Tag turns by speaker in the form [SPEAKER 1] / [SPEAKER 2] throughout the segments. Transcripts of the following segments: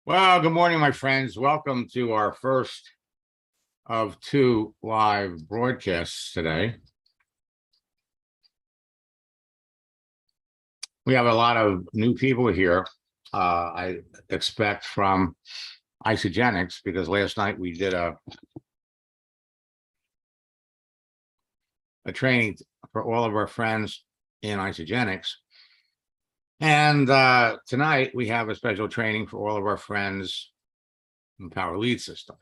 [SPEAKER 1] Well, good morning, my friends. Welcome to our first of two live broadcasts today. We have a lot of new people here. I expect from Isogenics, because last night we did a training for all of our friends in Isogenics. And tonight we have a special training for all of our friends in Power Lead System.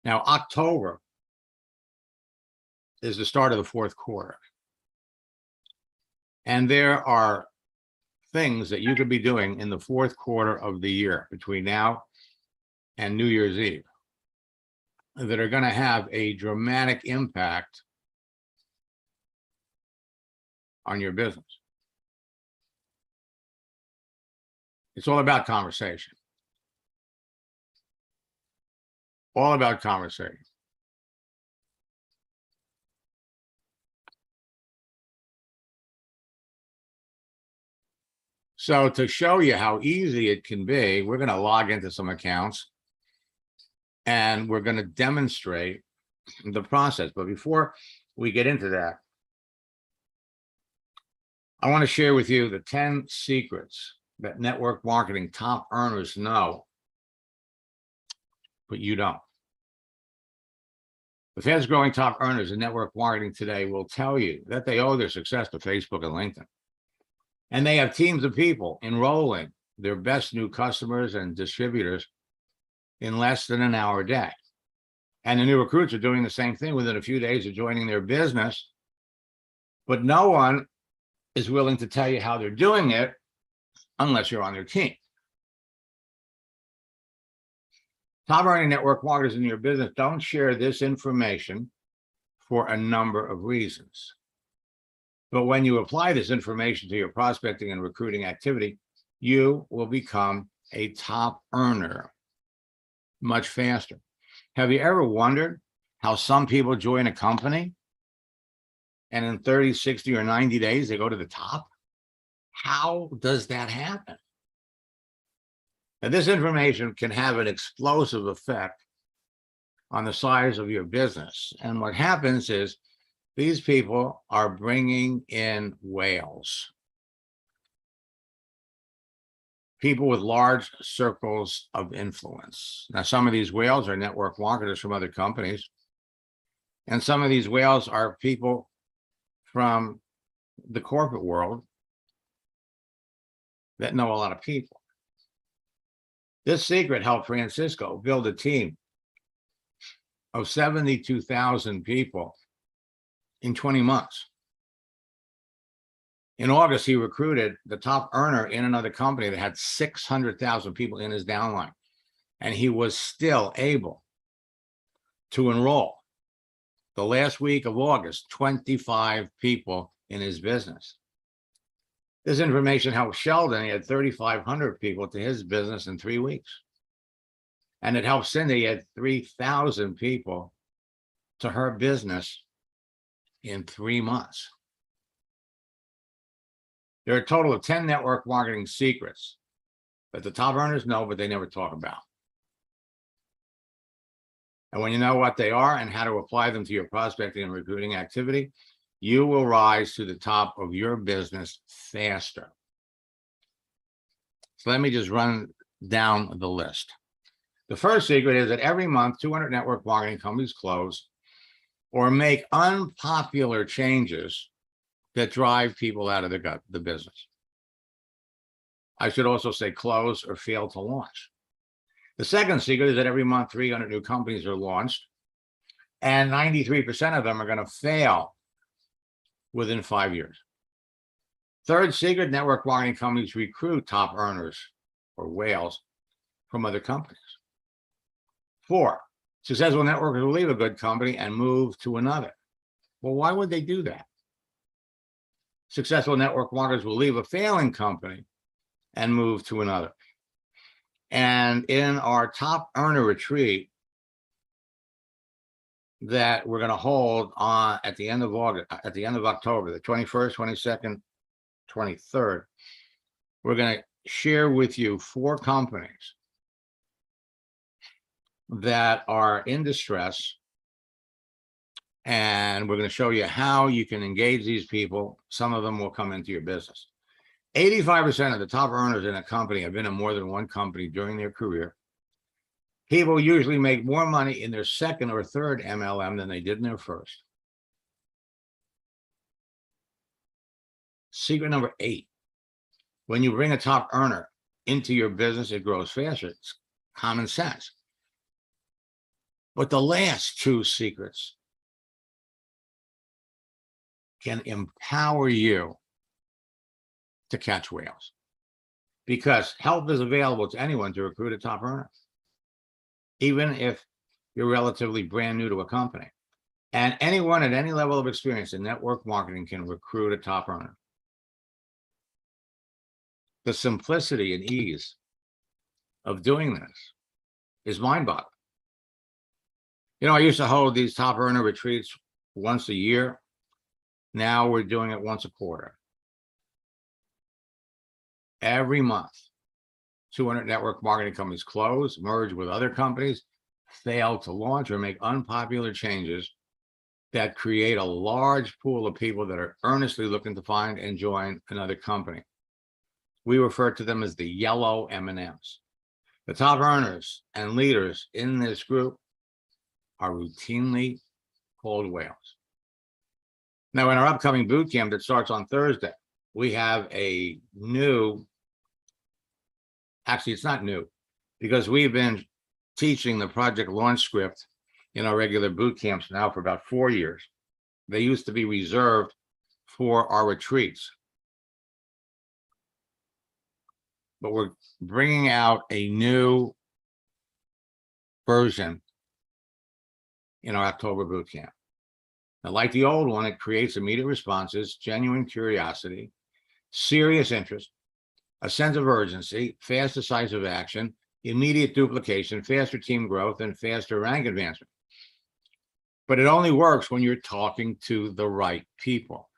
[SPEAKER 1] Now, October is the start of the fourth quarter. And there are things that you could be doing in the fourth quarter of the year between now and New Year's Eve that are going to have a dramatic impact on your business. It's all about conversation. All about conversation. So to show you how easy it can be, we're going to log into some accounts and we're going to demonstrate the process. But before we get into that, I want to share with you the 10 secrets that network marketing top earners know, but you don't. The fastest growing top earners in network marketing today will tell you that they owe their success to Facebook and LinkedIn. And they have teams of people enrolling their best new customers and distributors in less than an hour a day. And the new recruits are doing the same thing within a few days of joining their business. But no one is willing to tell you how they're doing it unless you're on their team. Top earning network marketers in your business don't share this information for a number of reasons. But when you apply this information to your prospecting and recruiting activity, you will become a top earner much faster. Have you ever wondered how some people join a company and in 30, 60, or 90 days, they go to the top? How does that happen? Now, this information can have an explosive effect on the size of your business. And what happens is these people are bringing in whales, people with large circles of influence. Now, some of these whales are network marketers from other companies, and some of these whales are people from the corporate world that know a lot of people. This secret helped Francisco build a team of 72,000 people in 20 months. In August, he recruited the top earner in another company that had 600,000 people in his downline, and he was still able to enroll the last week of August 25 people in his business. This information helped Sheldon. He had 3,500 people to his business in 3 weeks. And it helped Cindy. He had 3,000 people to her business in 3 months. There are a total of 10 network marketing secrets that the top earners know, but they never talk about. And when you know what they are and how to apply them to your prospecting and recruiting activity, you will rise to the top of your business faster. So let me just run down the list. The first secret is that every month, 200 network marketing companies close or make unpopular changes that drive people out of the business. I should also say close or fail to launch. The second secret is that every month, 300 new companies are launched, and 93% of them are going to fail within 5 years. Third secret, network marketing companies recruit top earners or whales from other companies. 4, successful networkers will leave a good company and move to another. Well, why would they do that? Successful network marketers will leave a failing company and move to another. And in our top earner retreat that we're going to hold on at the end of October, the 21st, 22nd, 23rd, we're going to share with you 4 companies that are in distress. And we're going to show you how you can engage these people. Some of them will come into your business. 85% of the top earners in a company have been in more than one company during their career. People usually make more money in their second or third MLM than they did in their first. Secret number 8. When you bring a top earner into your business, it grows faster. It's common sense. But the last 2 secrets can empower you to catch whales, because help is available to anyone to recruit a top earner, even if you're relatively brand new to a company. And anyone at any level of experience in network marketing can recruit a top earner. The simplicity and ease of doing this is mind-boggling. You know, I used to hold these top earner retreats once a year. Now we're doing it once a quarter. Every month, 200 network marketing companies close, merge with other companies, fail to launch, or make unpopular changes that create a large pool of people that are earnestly looking to find and join another company. We refer to them as the yellow M&Ms. The top earners and leaders in this group are routinely called whales. Now, in our upcoming boot camp that starts on Thursday, we have a new, actually, it's not new, because we've been teaching the project launch script in our regular boot camps now for about 4 years. They used to be reserved for our retreats. But we're bringing out a new version in our October boot camp. Now, like the old one, it creates immediate responses, genuine curiosity, serious interest, a sense of urgency, fast, decisive action, immediate duplication, faster team growth, and faster rank advancement. But it only works when you're talking to the right people.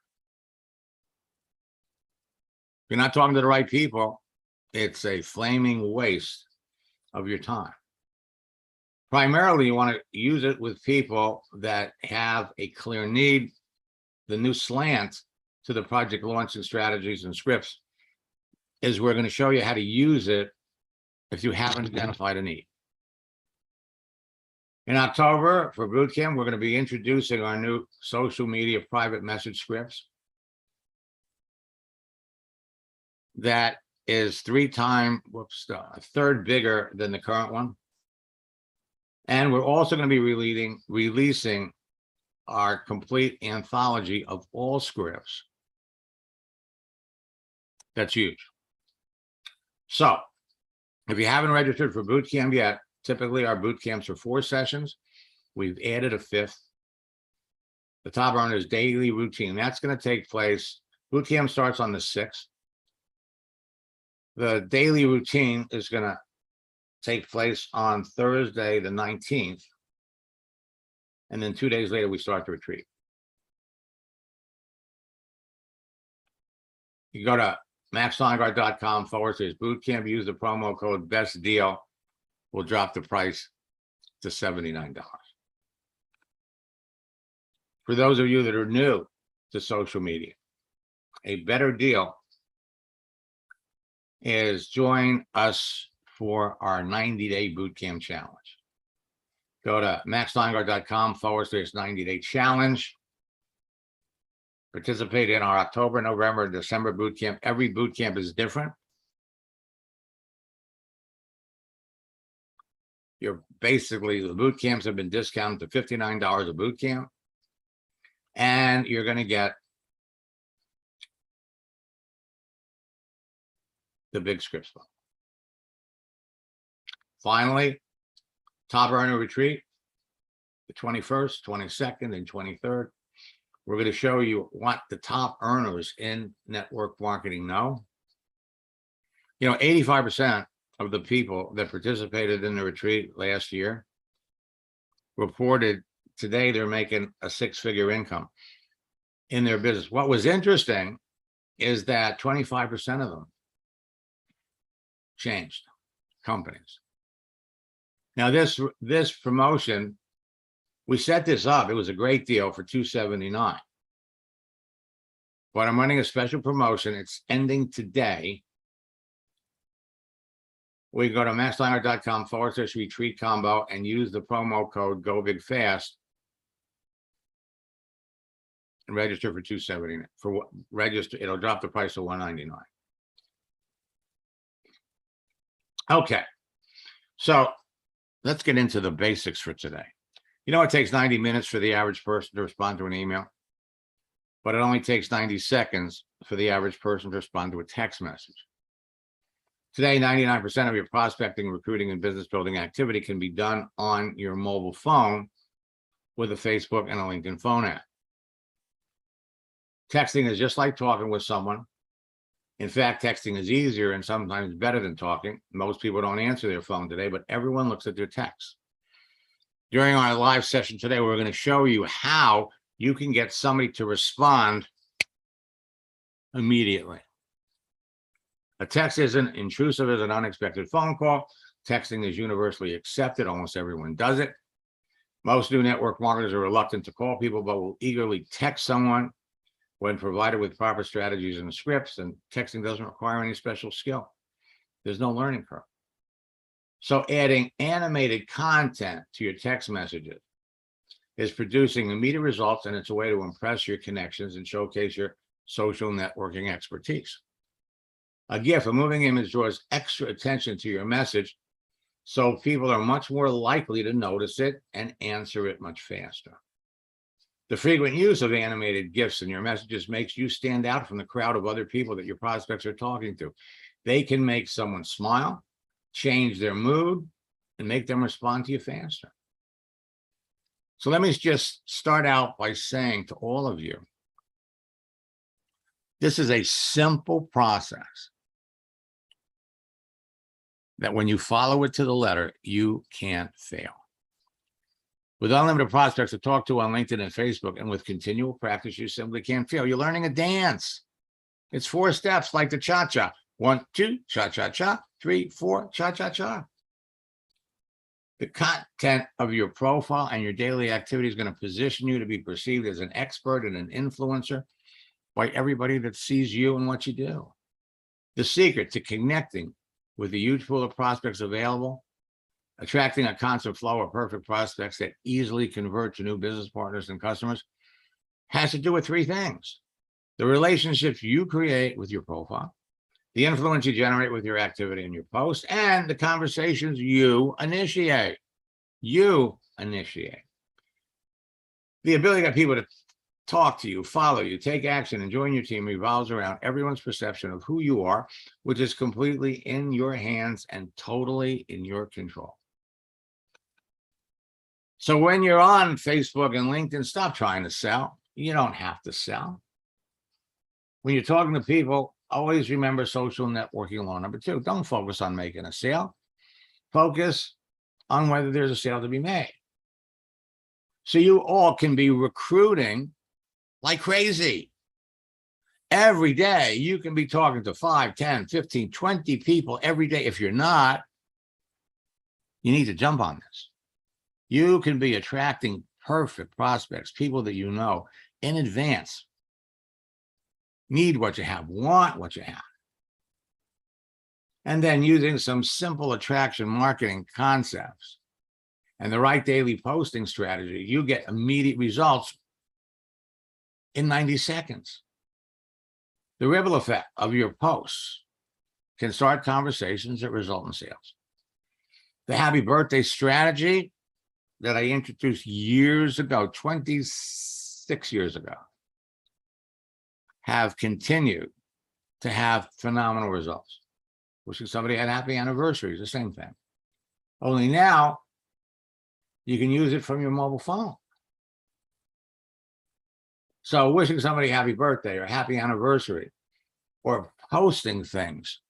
[SPEAKER 1] If you're not talking to the right people, it's a flaming waste of your time. Primarily, you want to use it with people that have a clear need. The new slant to the project launching strategies and scripts is we're going to show you how to use it if you haven't identified a need. In October, for boot camp, we're going to be introducing our new social media private message scripts. That is 3 times, a third bigger than the current one. And we're also going to be releasing our complete anthology of all scripts. That's huge. So if you haven't registered for boot camp yet, typically our boot camps are 4 sessions. We've added a 5th. The top earners daily routine. That's going to take place. Boot camp starts on the 6th. The daily routine is going to take place on Thursday, the 19th. And then 2 days later, we start the retreat. You go to maxsteingart.com/bootcamp, use the promo code best deal. We'll drop the price to $79. For those of you that are new to social media, a better deal is join us for our 90-day bootcamp challenge. Go to maxsteingart.com/90-day challenge. Participate in our October, November, December bootcamp. Every bootcamp is different. You're basically, the boot camps have been discounted to $59 a boot camp, and you're going to get the big scripts book. Finally, top earner retreat, the 21st, 22nd, and 23rd. We're going to show you what the top earners in network marketing know. You know, 85% of the people that participated in the retreat last year reported today they're making a 6-figure income in their business. What was interesting is that 25% of them changed companies. Now, this promotion, we set this up. It was a great deal for $279. But I'm running a special promotion. It's ending today. We can go to masterlineart.com/retreat combo and use the promo code GOBIGFAST and register for $279. For what register, it'll drop the price to $199. Okay, so let's get into the basics for today. You know, it takes 90 minutes for the average person to respond to an email, but it only takes 90 seconds for the average person to respond to a text message. Today, 99% of your prospecting, recruiting, and business building activity can be done on your mobile phone with a Facebook and a LinkedIn phone app. Texting is just like talking with someone. In fact, texting is easier and sometimes better than talking. Most people don't answer their phone today, but everyone looks at their texts. During our live session today, we're going to show you how you can get somebody to respond immediately. A text isn't intrusive as an unexpected phone call. Texting is universally accepted. Almost everyone does it. Most new network marketers are reluctant to call people, but will eagerly text someone when provided with proper strategies and scripts. And texting doesn't require any special skill. There's no learning curve. So adding animated content to your text messages is producing immediate results, and it's a way to impress your connections and showcase your social networking expertise. A GIF, a moving image, draws extra attention to your message, so people are much more likely to notice it and answer it much faster. The frequent use of animated GIFs in your messages makes you stand out from the crowd of other people that your prospects are talking to. They can make someone smile, change their mood, and make them respond to you faster. So let me just start out by saying to all of you, this is a simple process that when you follow it to the letter, you can't fail. With unlimited prospects to talk to on LinkedIn and Facebook, and with continual practice, you simply can't fail. You're learning a dance. It's 4 steps like the cha-cha. 1, 2, cha-cha-cha. 3, 4, cha-cha-cha. The content of your profile and your daily activity is going to position you to be perceived as an expert and an influencer by everybody that sees you and what you do. The secret to connecting with the huge pool of prospects available, attracting a constant flow of perfect prospects that easily convert to new business partners and customers, has to do with 3 things: the relationships you create with your profile, the influence you generate with your activity and your post, and the conversations you initiate. You initiate. The ability to get people to talk to you, follow you, take action, and join your team revolves around everyone's perception of who you are, which is completely in your hands and totally in your control. So when you're on Facebook and LinkedIn, stop trying to sell. You don't have to sell. When you're talking to people, always remember social networking law number 2. Don't focus on making a sale. Focus on whether there's a sale to be made. So you all can be recruiting like crazy. Every day, you can be talking to 5, 10, 15, 20 people every day. If you're not, you need to jump on this. You can be attracting perfect prospects, people that you know in advance, need what you have, want what you have. And then using some simple attraction marketing concepts and the right daily posting strategy, you get immediate results in 90 seconds. The ripple effect of your posts can start conversations that result in sales. The happy birthday strategy that I introduced years ago, 26 years ago, have continued to have phenomenal results. Wishing somebody a happy anniversary is the same thing. Only now you can use it from your mobile phone. So wishing somebody happy birthday or happy anniversary, or posting things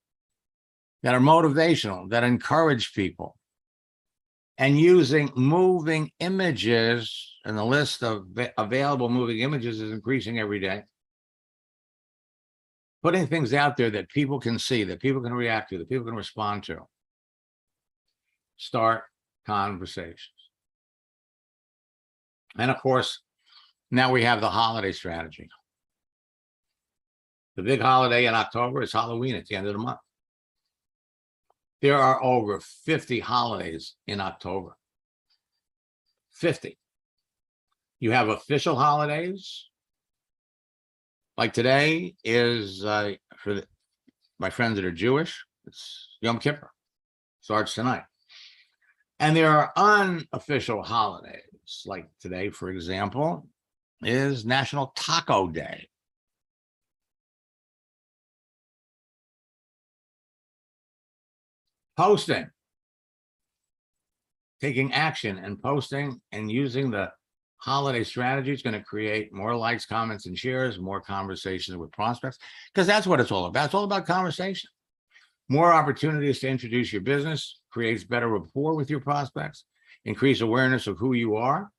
[SPEAKER 1] that are motivational, that encourage people, and using moving images, and the list of available moving images is increasing every day. putting things out there that people can see, that people can react to, that people can respond to. Start conversations. And of course, now we have the holiday strategy. The big holiday in October is Halloween at the end of the month. There are over 50 holidays in October. 50. You have official holidays. Like today is, for my friends that are Jewish, it's Yom Kippur. Starts tonight. And there are unofficial holidays. Like today, for example, is National Taco Day. Posting. Taking action and posting and using the holiday strategy is going to create more likes, comments, and shares, more conversations with prospects, because that's what it's all about. It's all about conversation. More opportunities to introduce your business creates better rapport with your prospects, increase awareness of who you are,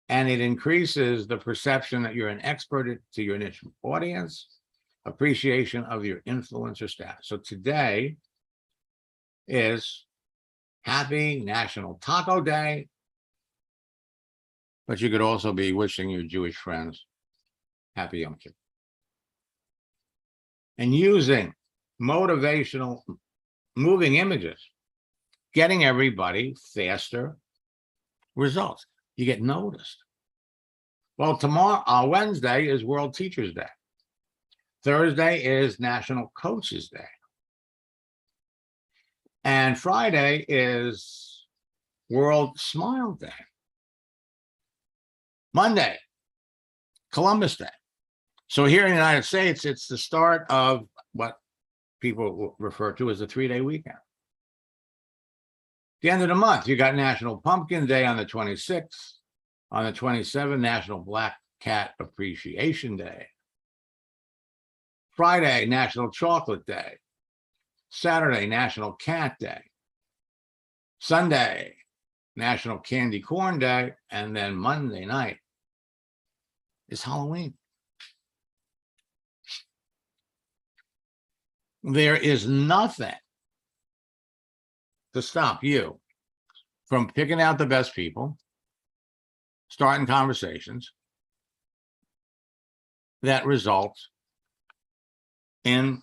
[SPEAKER 1] and it increases the perception that you're an expert to your niche audience, appreciation of your influencer status. So today is Happy National Taco Day, but you could also be wishing your Jewish friends Happy Yom Kippur. And using motivational moving images, getting everybody faster results. You get noticed. Well, tomorrow, Wednesday is World Teachers Day. Thursday is National Coaches Day. And Friday is World Smile Day. Monday, Columbus Day. So here in the United States, it's the start of what people refer to as a 3-day weekend. The end of the month, you got National Pumpkin Day on the 26th. On the 27th, National Black Cat Appreciation Day. Friday, National Chocolate Day. Saturday, National Cat Day. Sunday, National Candy Corn Day. And then Monday night is Halloween. There is nothing to stop you from picking out the best people, starting conversations that result in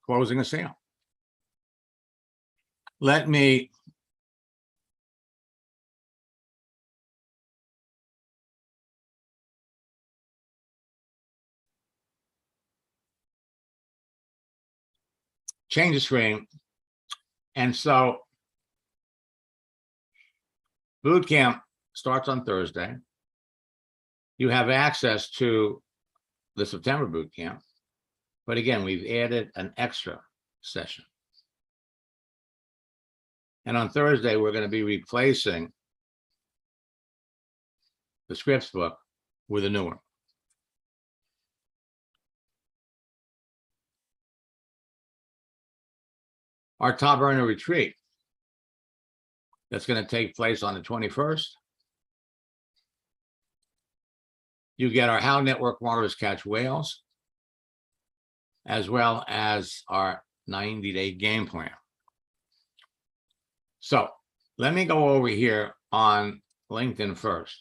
[SPEAKER 1] closing a sale. Let me change the screen. And so boot camp starts on Thursday. You have access to the September boot camp. But again, we've added an extra session. And on Thursday, we're going to be replacing the scripts book with a new one. Our top earner retreat, that's going to take place on the 21st. You get our How Network Marketers Catch Whales, as well as our 90-day game plan. So let me go over here on LinkedIn first.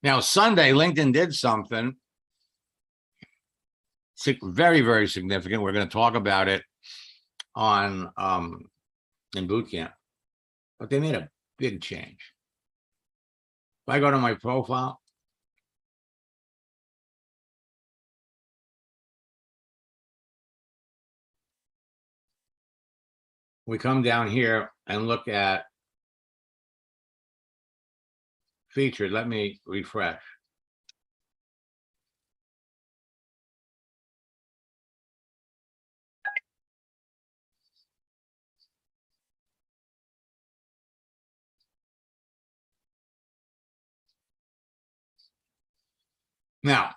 [SPEAKER 1] Now, Sunday, LinkedIn did something very, very significant. We're going to talk about it on in boot camp, but they made a big change. If I go to my profile, we come down here and look at featured. Let me refresh. Now,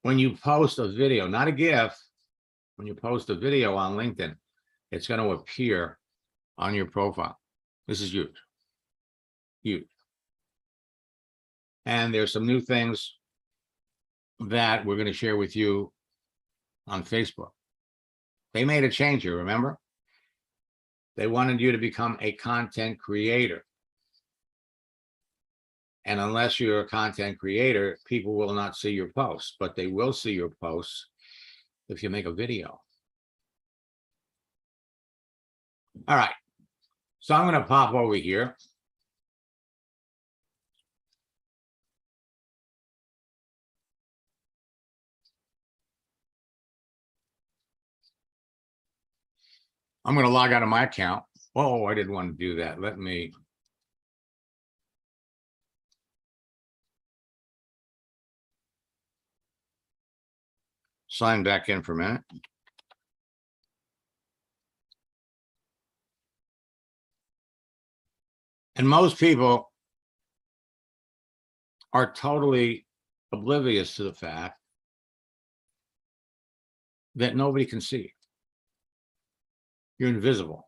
[SPEAKER 1] when you post a video, not a GIF, when you post a video on LinkedIn, it's going to appear on your profile. This is huge. Huge. And there's some new things that we're going to share with you on Facebook. They made a change here, remember? They wanted you to become a content creator. And unless you're a content creator, people will not see your posts, but they will see your posts if you make a video. All right. So I'm going to pop over here. I'm going to log out of my account. Oh, I didn't want to do that. Let me. Sign back in for a minute. And most people are totally oblivious to the fact that nobody can see you. You're invisible.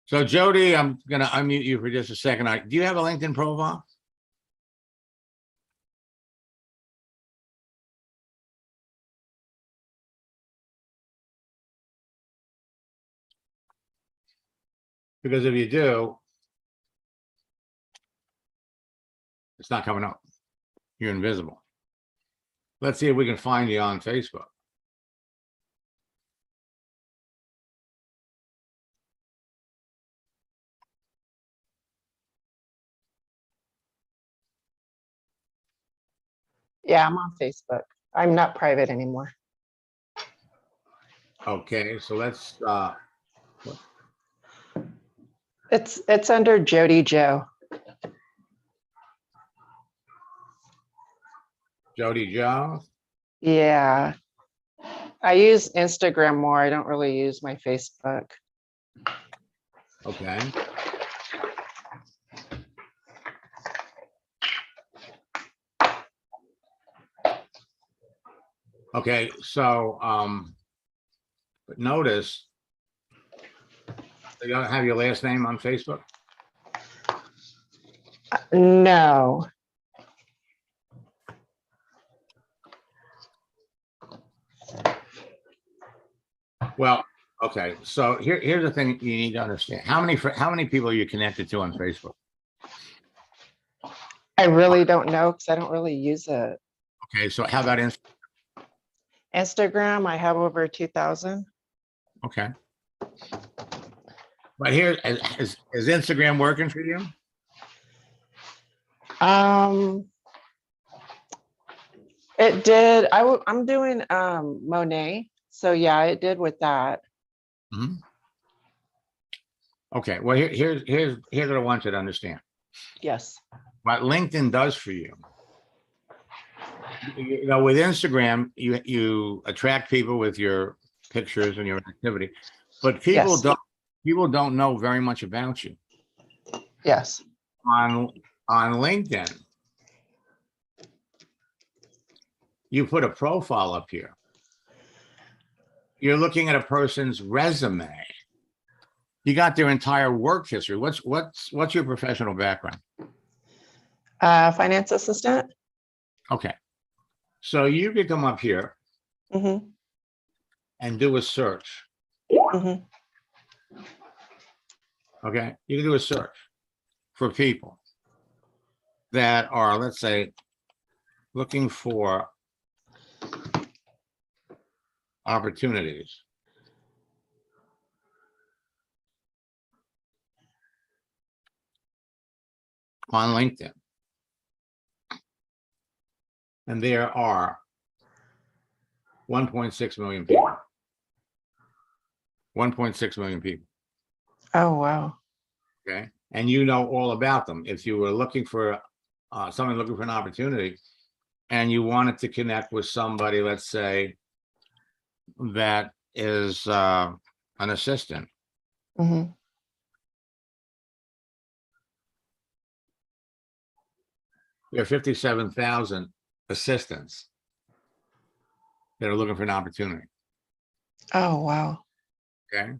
[SPEAKER 1] So Jody, I'm going to unmute you for just a second. Do you have a LinkedIn profile? Because if you do, it's not coming up. You're invisible. Let's see if we can find you on Facebook.
[SPEAKER 2] Yeah, I'm on Facebook. I'm not private anymore.
[SPEAKER 1] Okay, so let's
[SPEAKER 2] It's under Jody Joe.
[SPEAKER 1] Jody Joe.
[SPEAKER 2] Yeah. I use Instagram more. I don't really use my Facebook.
[SPEAKER 1] Okay. Okay, so but notice you don't have your last name on Facebook.
[SPEAKER 2] No.
[SPEAKER 1] Well, okay, so here's the thing you need to understand. How many people are you connected to on Facebook?
[SPEAKER 2] I really don't know because I don't really use it.
[SPEAKER 1] Okay, so how about Instagram?
[SPEAKER 2] Instagram, I have over 2,000.
[SPEAKER 1] Okay. But here, is Instagram working for you?
[SPEAKER 2] It did. I'm doing Monet. So yeah, it did with that.
[SPEAKER 1] Mm-hmm. Okay, well, here's what I want you to understand.
[SPEAKER 2] Yes.
[SPEAKER 1] What LinkedIn does for you. You know, with Instagram, you attract people with your pictures and your activity, but people don't know very much about you.
[SPEAKER 2] Yes.
[SPEAKER 1] On LinkedIn, you put a profile up here. You're looking at a person's resume. You got their entire work history. What's your professional background?
[SPEAKER 2] Finance assistant.
[SPEAKER 1] Okay, so you could come up here and do a search. Okay, you can do a search for people that are, let's say, looking for opportunities. On LinkedIn. And there are 1.6 million people. 1.6 million people.
[SPEAKER 2] Oh, wow.
[SPEAKER 1] Okay. And you know all about them. If you were looking for someone looking for an opportunity, and you wanted to connect with somebody, let's say, that is an assistant.
[SPEAKER 2] Mhm.
[SPEAKER 1] There are 57,000 assistants that are looking for an opportunity.
[SPEAKER 2] Oh, wow.
[SPEAKER 1] Okay.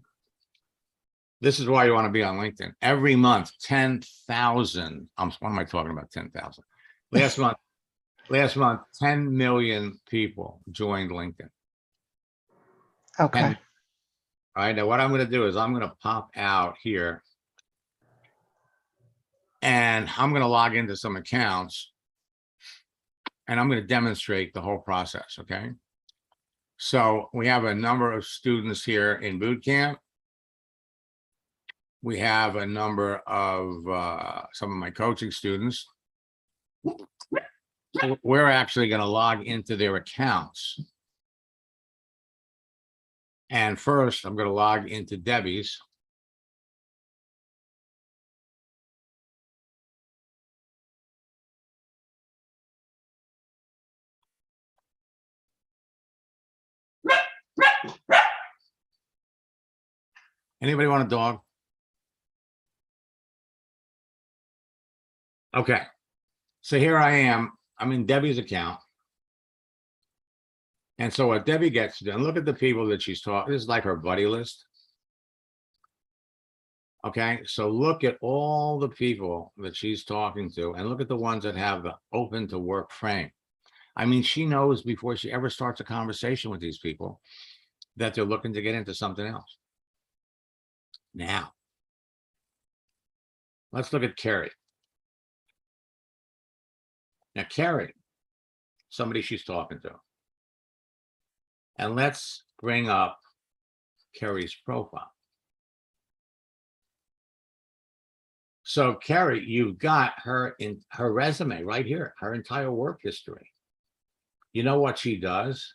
[SPEAKER 1] This is why you want to be on LinkedIn. Every month, 10,000. What am I talking about? 10,000. Last month, 10 million people joined LinkedIn.
[SPEAKER 2] Okay.
[SPEAKER 1] All right. Now, what I'm going to do is I'm going to pop out here and I'm going to log into some accounts and I'm going to demonstrate the whole process. Okay. So we have a number of students here in boot camp. We have a number of some of my coaching students. We're actually going to log into their accounts. And first, I'm going to log into Debbie's. Anybody want a dog? Okay. So here I am. I'm in Debbie's account. And so what Debbie gets done, look at the people that she's talking. This is like her buddy list. Okay. So look at all the people that she's talking to and look at the ones that have the open to work frame. I mean, she knows before she ever starts a conversation with these people that they're looking to get into something else. Now, let's look at Carrie. Now, Carrie, somebody she's talking to. And let's bring up Carrie's profile. So Carrie, you've got her in her resume right here, her entire work history. You know what she does?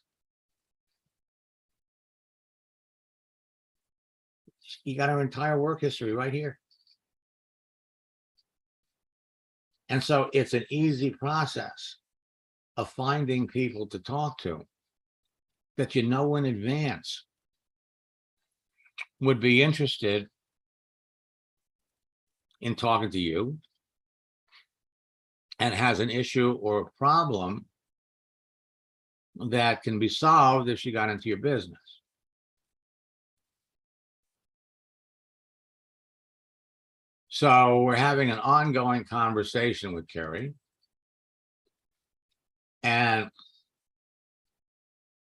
[SPEAKER 1] You got her entire work history right here. And so it's an easy process of finding people to talk to that you know in advance would be interested in talking to you and has an issue or a problem that can be solved if she got into your business. So we're having an ongoing conversation with Carrie. And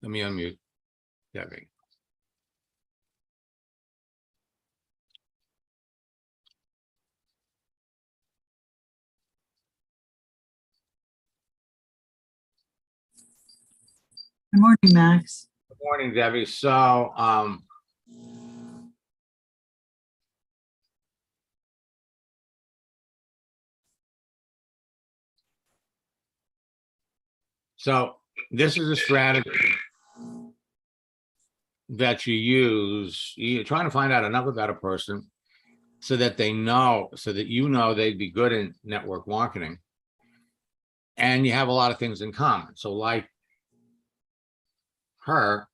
[SPEAKER 1] let me unmute Debbie.
[SPEAKER 3] Good morning, Max.
[SPEAKER 1] Good morning, Debbie. So this is a strategy that you use. You're trying to find out enough about a person so that they know, so that you know they'd be good in network marketing. And you have a lot of things in common. So like her,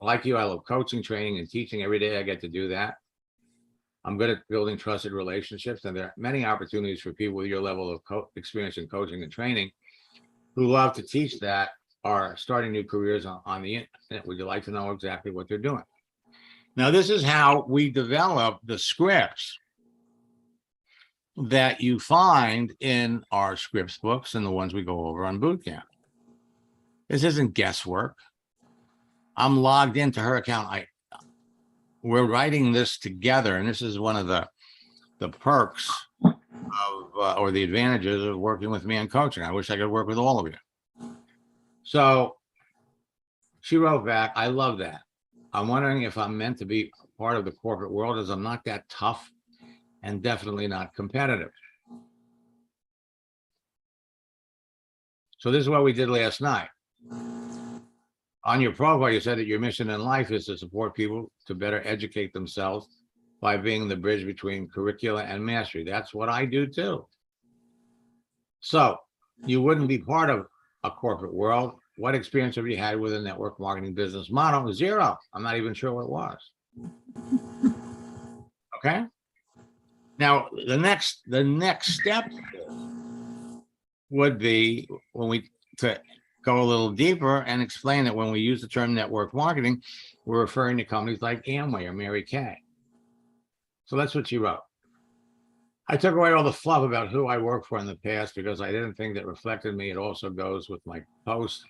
[SPEAKER 1] like you, I love coaching, training, and teaching. Every day I get to do that. I'm good at building trusted relationships, and there are many opportunities for people with your level of experience in coaching and training who love to teach that are starting new careers on the internet. Would you like to know exactly what they're doing? Now, this is how we develop the scripts that you find in our scripts books and the ones we go over on boot camp. This isn't guesswork. I'm logged into her account. We're writing this together, and this is one of the perks of or the advantages of working with me on coaching. I wish I could work with all of you. So she wrote back, I love that. I'm wondering if I'm meant to be part of the corporate world, as I'm not that tough and definitely not competitive. So this is what we did last night. On your profile, you said that your mission in life is to support people to better educate themselves by being the bridge between curricula and mastery. That's what I do too. So you wouldn't be part of a corporate world. What experience have you had with a network marketing business model? Zero. I'm not even sure what it was. Okay. Now, the next step would be to go a little deeper and explain that when we use the term network marketing, we're referring to companies like Amway or Mary Kay. So that's what she wrote. I took away all the fluff about who I worked for in the past because I didn't think that reflected me. It also goes with my post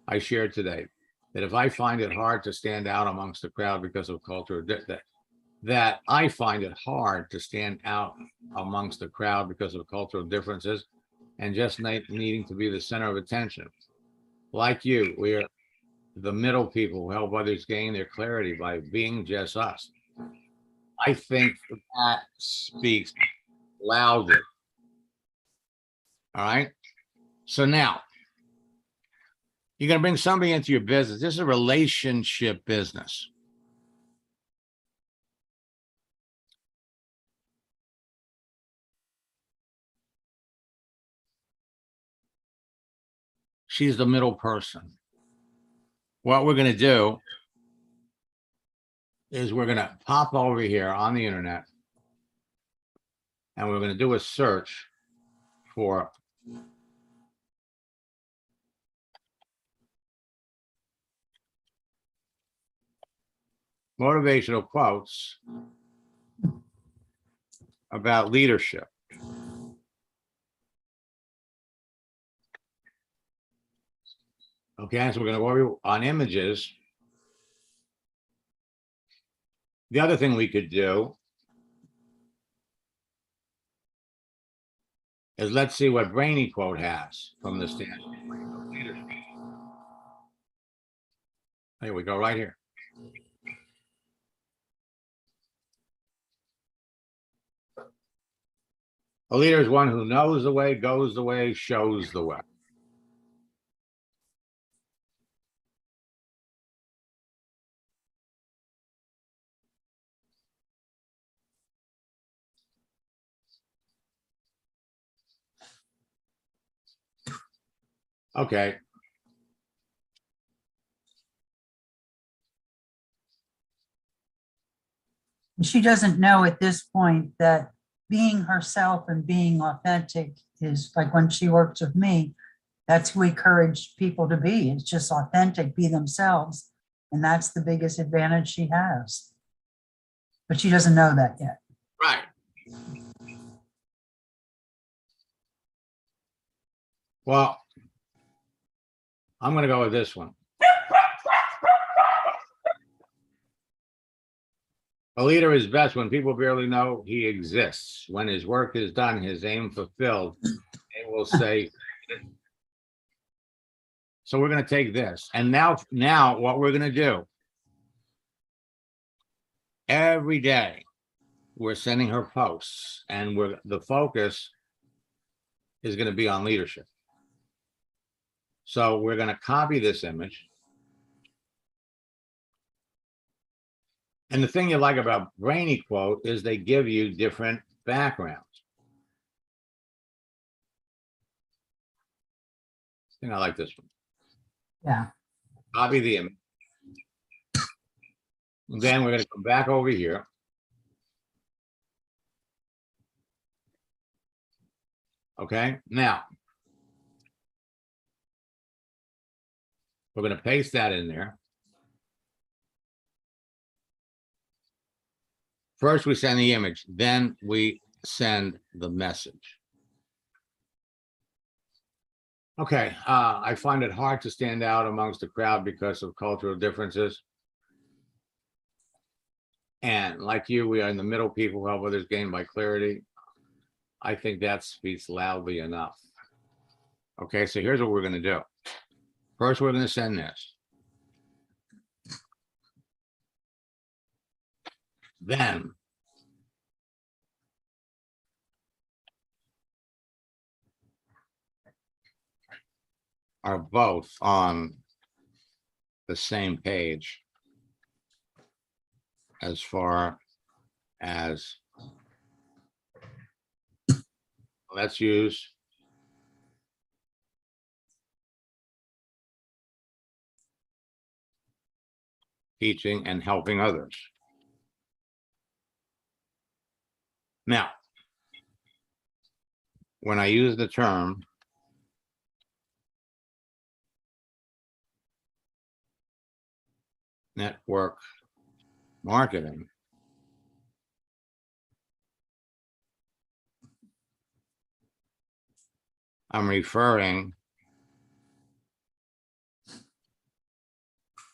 [SPEAKER 1] I shared today, that if I find it hard to stand out amongst the crowd because of culture, that I find it hard to stand out amongst the crowd because of cultural differences and just needing to be the center of attention. Like you, we're the middle people who help others gain their clarity by being just us. I think that speaks loudly. All right. So now you're going to bring somebody into your business. This is a relationship business. She's the middle person. What we're going to do is we're going to pop over here on the internet and we're going to do a search for motivational quotes about leadership. Okay, so we're going to go over on images. The other thing we could do is let's see what Brainy Quote has from the standpoint of leadership. Here we go, right here. A leader is one who knows the way, goes the way, shows the way. Okay.
[SPEAKER 3] She doesn't know at this point that being herself and being authentic is like when she works with me, that's who we encourage people to be. It's just authentic, be themselves. And that's the biggest advantage she has. But she doesn't know that yet.
[SPEAKER 1] Right. Well, I'm going to go with this one. A leader is best when people barely know he exists. When his work is done, his aim fulfilled, they will say. So we're going to take this. And now what we're going to do, every day, we're sending her posts and the focus is going to be on leadership. So we're going to copy this image. And the thing you like about Brainy Quote is they give you different backgrounds. I think I like this one.
[SPEAKER 3] Yeah.
[SPEAKER 1] Copy the image. And then we're going to come back over here. Okay, now we're going to paste that in there. First, we send the image, then we send the message. Okay, I find it hard to stand out amongst the crowd because of cultural differences. And like you, we are in the middle people who help others gain by clarity. I think that speaks loudly enough. Okay, so here's what we're going to do. First, we're going to send this. Then are both on the same page as far as let's use teaching, and helping others. Now, when I use the term network marketing, I'm referring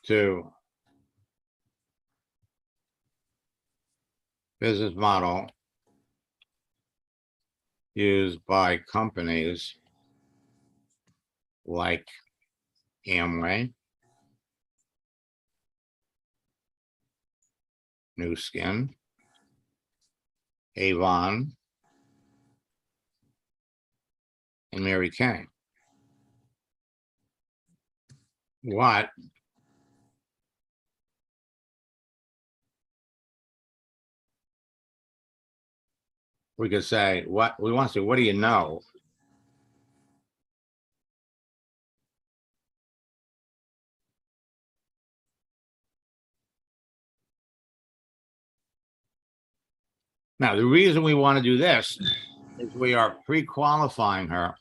[SPEAKER 1] to business model used by companies like Amway, New Skin, Avon, and Mary Kay. What we could say, what we want to say, what do you know? Now, the reason we want to do this is we are pre-qualifying her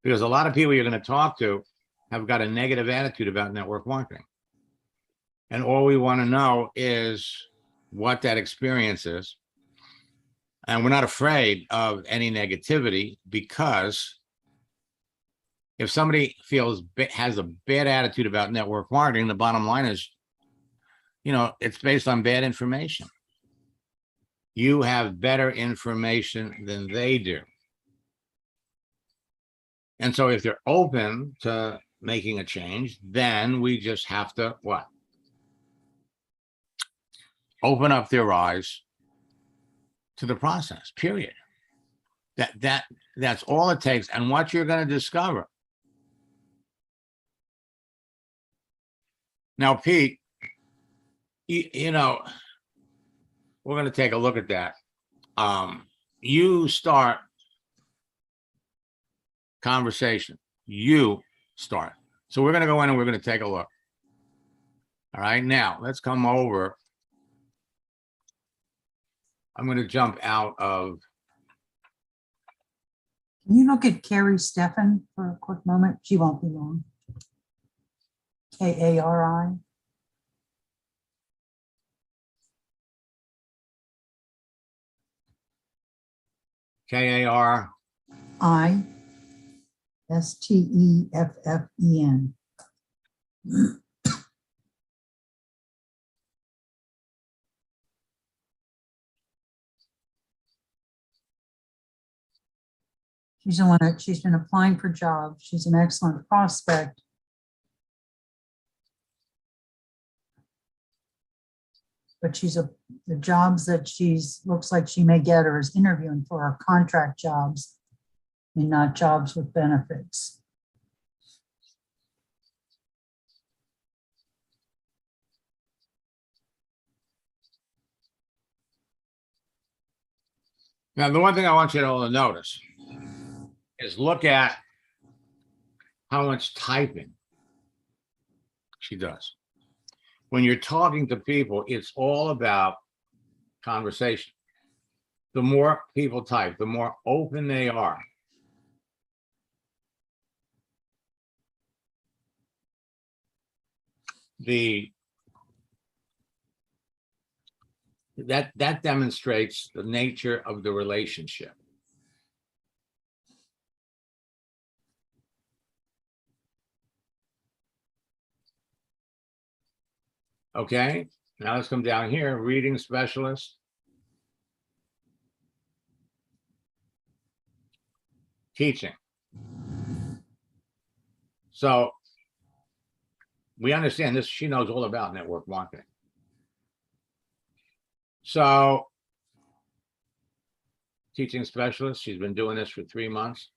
[SPEAKER 1] because a lot of people you're going to talk to have got a negative attitude about network marketing. And all we want to know is what that experience is. And we're not afraid of any negativity, because if somebody has a bad attitude about network marketing, the bottom line is, it's based on bad information. You have better information than they do. And so if they're open to making a change, then we just have to what? Open up their eyes to the process, period. That's all it takes. And what you're going to discover. Now, Pete, we're going to take a look at that. You start conversation. You start. So we're going to go in and we're going to take a look. All right. Now, let's come over. I'm going to jump out of.
[SPEAKER 3] Can you look at Carrie Steffen for a quick moment? She won't be long. Kari.
[SPEAKER 1] Kar.
[SPEAKER 3] Steffen. She's the one that she's been applying for jobs. She's an excellent prospect. But the jobs that looks like she may get or is interviewing for are contract jobs and not jobs with benefits.
[SPEAKER 1] Now, the one thing I want you to all to notice is look at how much typing she does. When you're talking to people, it's all about conversation. The more people type, the more open they are. That demonstrates the nature of the relationship. Okay, now let's come down here, reading specialist. Teaching. So we understand this, she knows all about network marketing. So teaching specialist, she's been doing this for 3 months.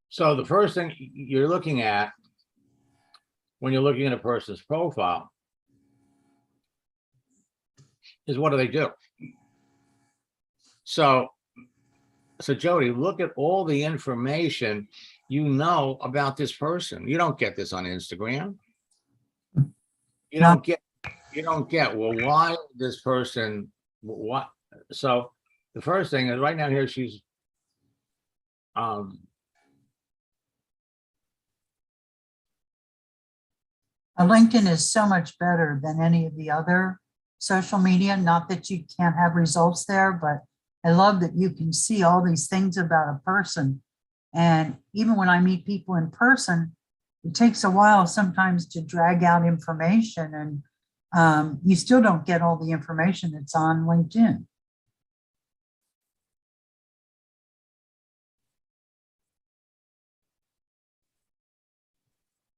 [SPEAKER 1] So the first thing you're looking at when you're looking at a person's profile is what do they do? So So Jody, look at all the information you know about this person. You don't get this on Instagram. You
[SPEAKER 3] No.
[SPEAKER 1] don't get, well, why this person, what? So the first thing is right now here, she's,
[SPEAKER 3] LinkedIn is so much better than any of the other social media. Not that you can't have results there, but I love that you can see all these things about a person. And even when I meet people in person, it takes a while sometimes to drag out information, and you still don't get all the information that's on LinkedIn.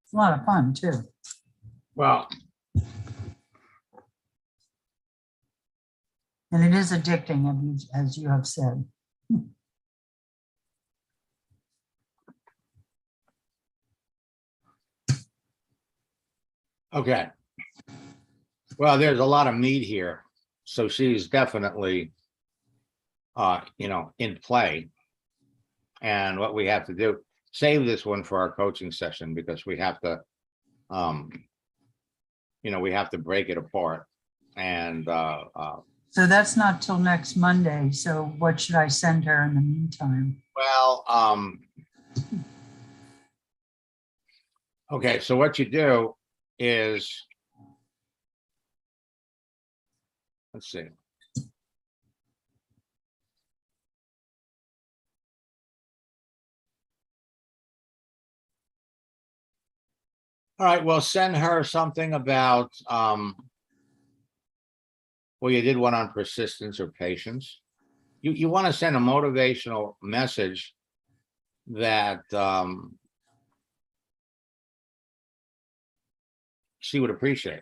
[SPEAKER 3] It's a lot of fun too.
[SPEAKER 1] well,
[SPEAKER 3] And it is addicting, as you have said.
[SPEAKER 1] okay. Well, there's a lot of meat here. So she's definitely, in play. And what we have to do, save this one for our coaching session, because we have to, we have to break it apart. And
[SPEAKER 3] So that's not till next Monday. So what should I send her in the meantime?
[SPEAKER 1] well, okay, so what you do is, let's see. All right, well, send her something about, well, you did one on persistence or patience. You want to send a motivational message that she would appreciate.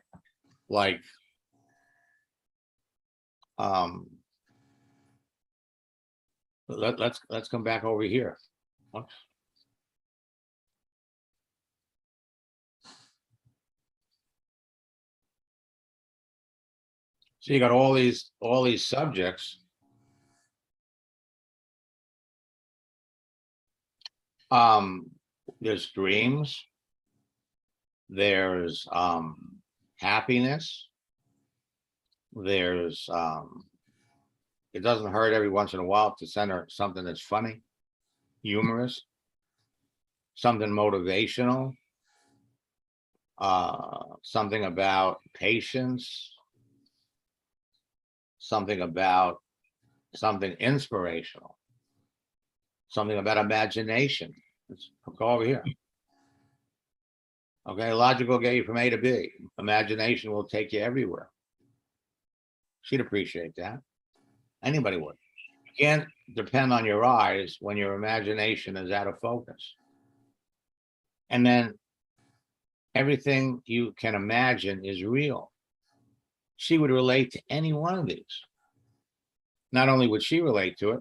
[SPEAKER 1] Like, let's come back over here. Oops. So you got all these subjects. There's dreams. There's happiness. There's it doesn't hurt every once in a while to send her something that's funny, humorous, something motivational, something about patience, something about something inspirational, something about imagination. Let's go over here. Okay, logic will get you from A to B. Imagination will take you everywhere. She'd appreciate that. Anybody would. You can't depend on your eyes when your imagination is out of focus. And then everything you can imagine is real. She would relate to any one of these. Not only would she relate to it,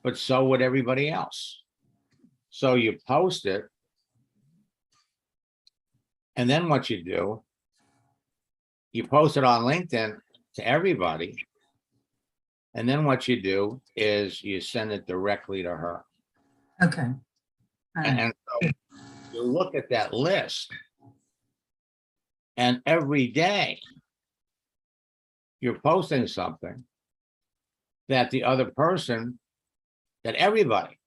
[SPEAKER 1] but so would everybody else. So you post it, and then what you do, you post it on LinkedIn to everybody. And then what you do is you send it directly to her.
[SPEAKER 3] Okay. All right.
[SPEAKER 1] And so you look at that list, and every day you're posting something that the other person, that everybody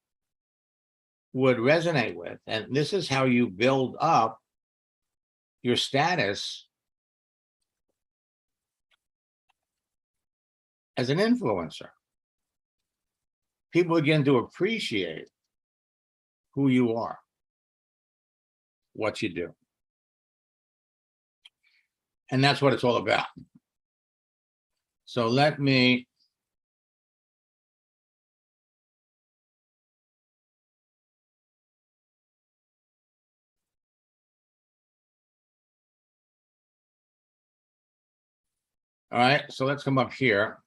[SPEAKER 1] would resonate with. And this is how you build up your status as an influencer. People begin to appreciate who you are, what you do. And that's what it's all about. So let me all right, so let's come up here.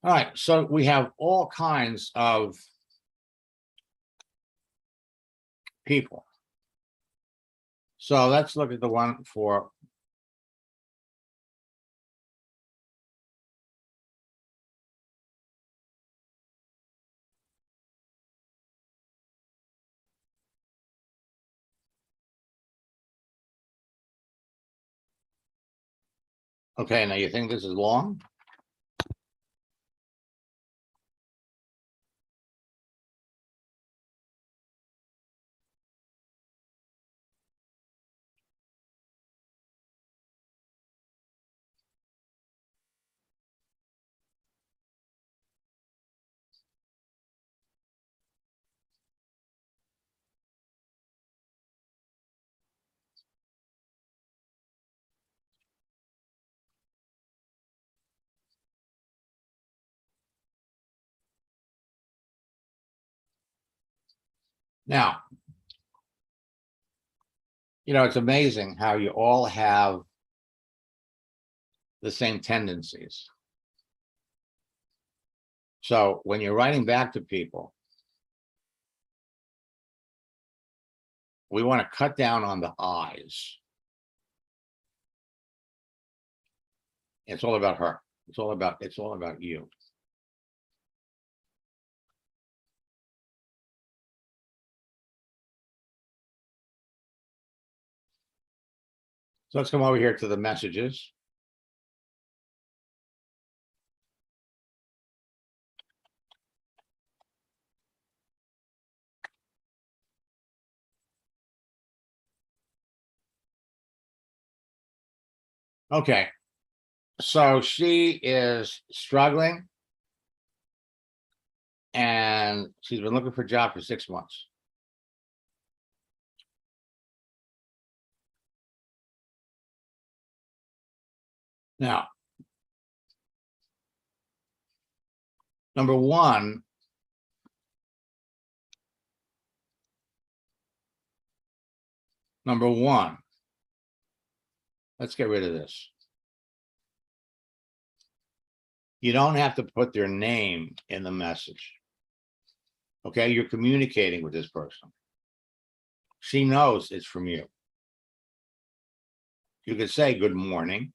[SPEAKER 1] All right, so we have all kinds of people. So let's look at the one for okay, now you think this is long? Now, it's amazing how you all have the same tendencies. So when you're writing back to people, we want to cut down on the I's. It's all about her. It's all about you. So let's come over here to the messages. Okay, so she is struggling and she's been looking for a job for 6 months. Now, number one, let's get rid of this. You don't have to put their name in the message. Okay, you're communicating with this person. She knows it's from you. You could say good morning,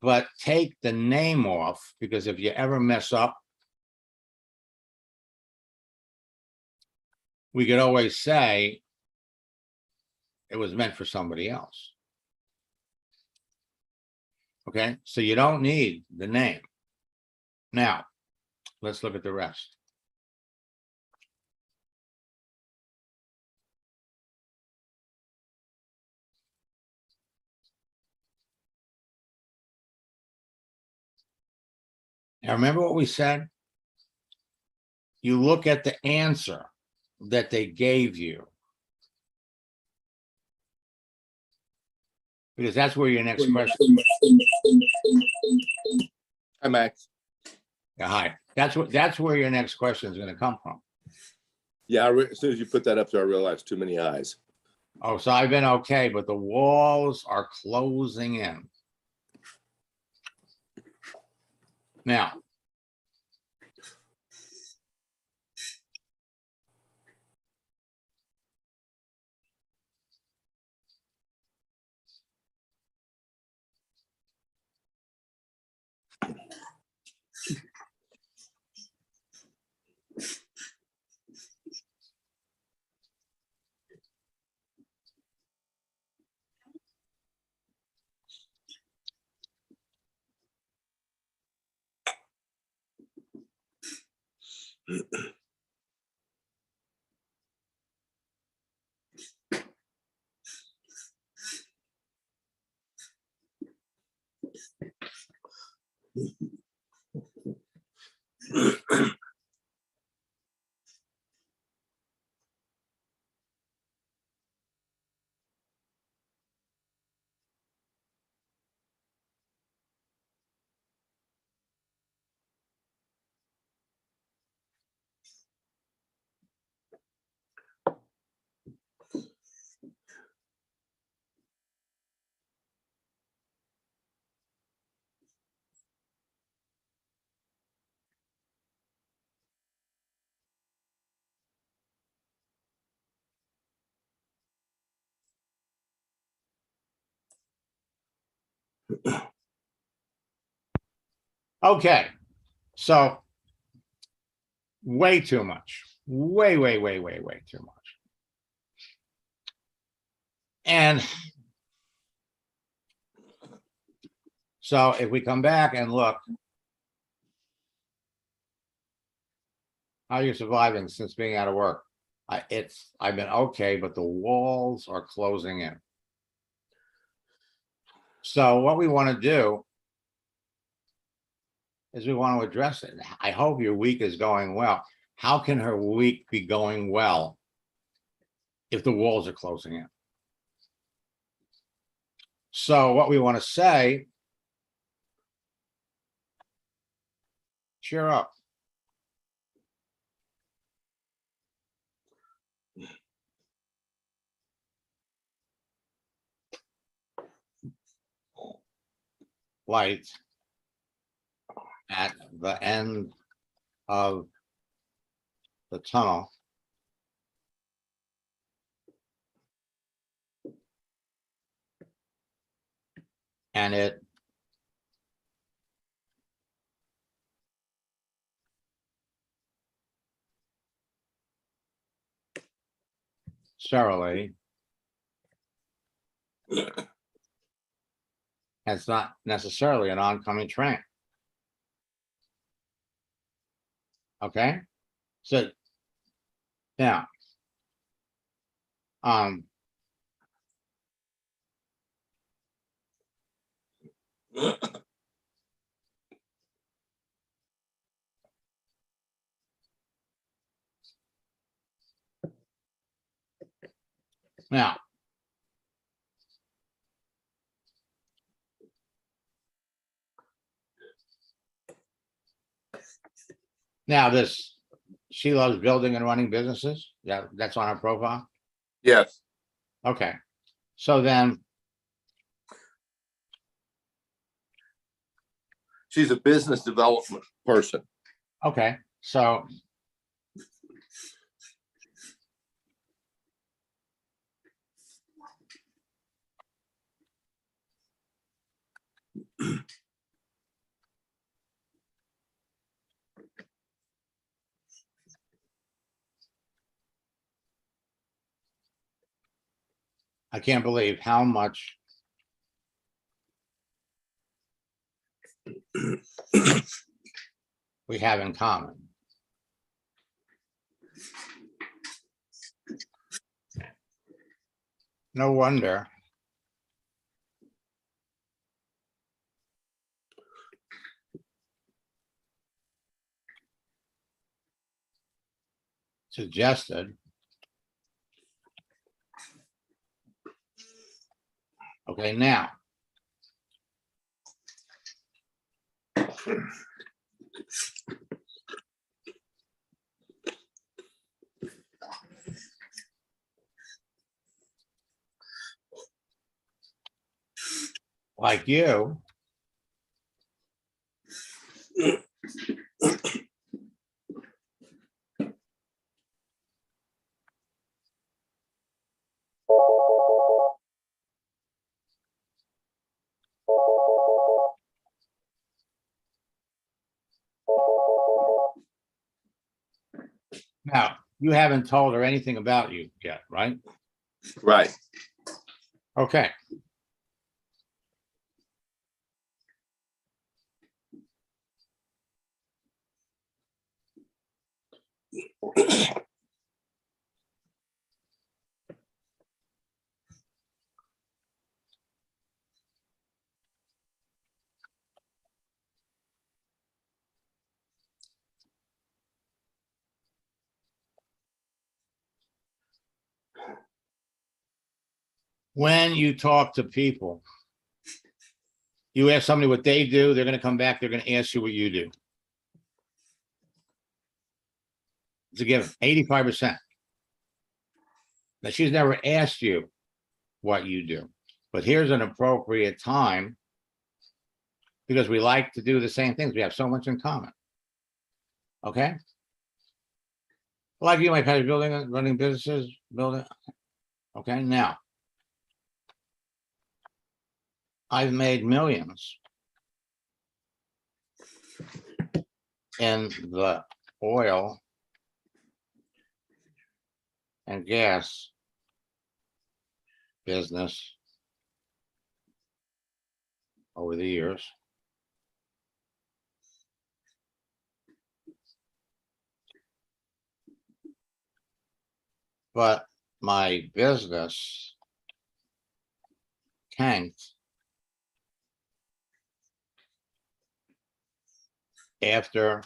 [SPEAKER 1] but take the name off, because if you ever mess up, we could always say it was meant for somebody else. Okay, so you don't need the name. Now, let's look at the rest. Now, remember what we said? You look at the answer that they gave you, because that's where your next question.
[SPEAKER 4] Hi, Max.
[SPEAKER 1] Yeah, hi. That's where your next question is going to come from.
[SPEAKER 4] Yeah, as soon as you put that up there, I realized too many eyes.
[SPEAKER 1] Oh, so I've been okay, but the walls are closing in. Now, Okay, so way too much, way too much. And so if we come back and look, how you're surviving since being out of work. I've been okay, but the walls are closing in. So what we want to do is we want to address it. I hope your week is going well. How can her week be going well if the walls are closing in? So what we want to say, cheer up. Light at the end of the tunnel. And it necessarily it's not necessarily an oncoming train. Okay, so now now this, she loves building and running businesses. Yeah, that's on her profile.
[SPEAKER 4] Yes.
[SPEAKER 1] Okay, so then
[SPEAKER 4] She's a business development person.
[SPEAKER 1] okay, so I can't believe how much we have in common. No wonder suggested. Okay, now like you, now you haven't told her anything about you yet, right?
[SPEAKER 4] Right.
[SPEAKER 1] Okay. When you talk to people, you ask somebody what they do, they're going to come back, they're going to ask you what you do. It's a given, 85%. Now, she's never asked you what you do, but here's an appropriate time because we like to do the same things. We have so much in common. Okay. Like you, my pet, building, running businesses, building. Okay, now I've made millions in the oil and gas business over the years. But my business tanked after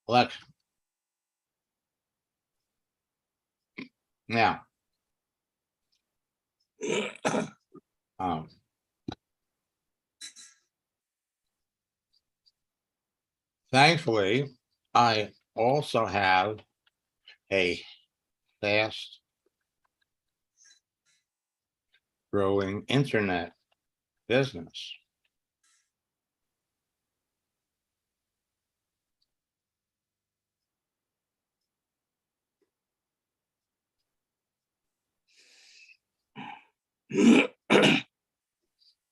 [SPEAKER 1] election. Now, um, thankfully, I also have a fast growing internet business.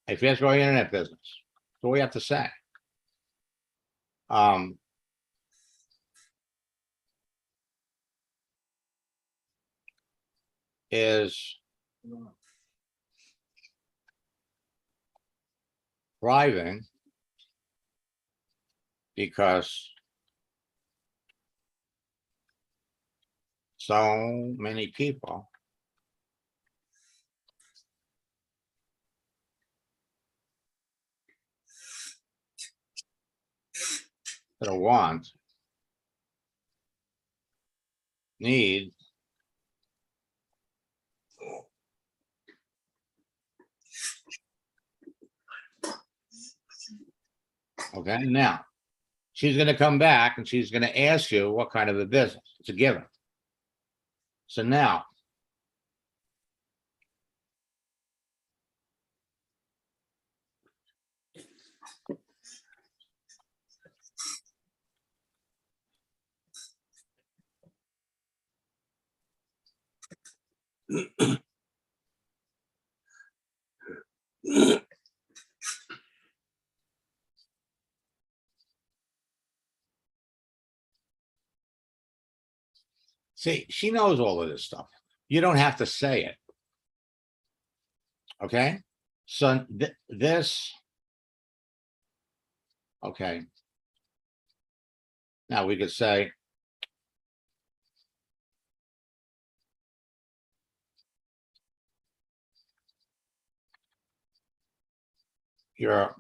[SPEAKER 1] A fast growing internet business. That's what we have to say. Is thriving because so many people that want, need, okay, now, she's gonna come back and she's gonna ask you what kind of a business. It's a given. So now, see, she knows all of this stuff. You don't have to say it. Okay, so this, okay. Now we could say, you're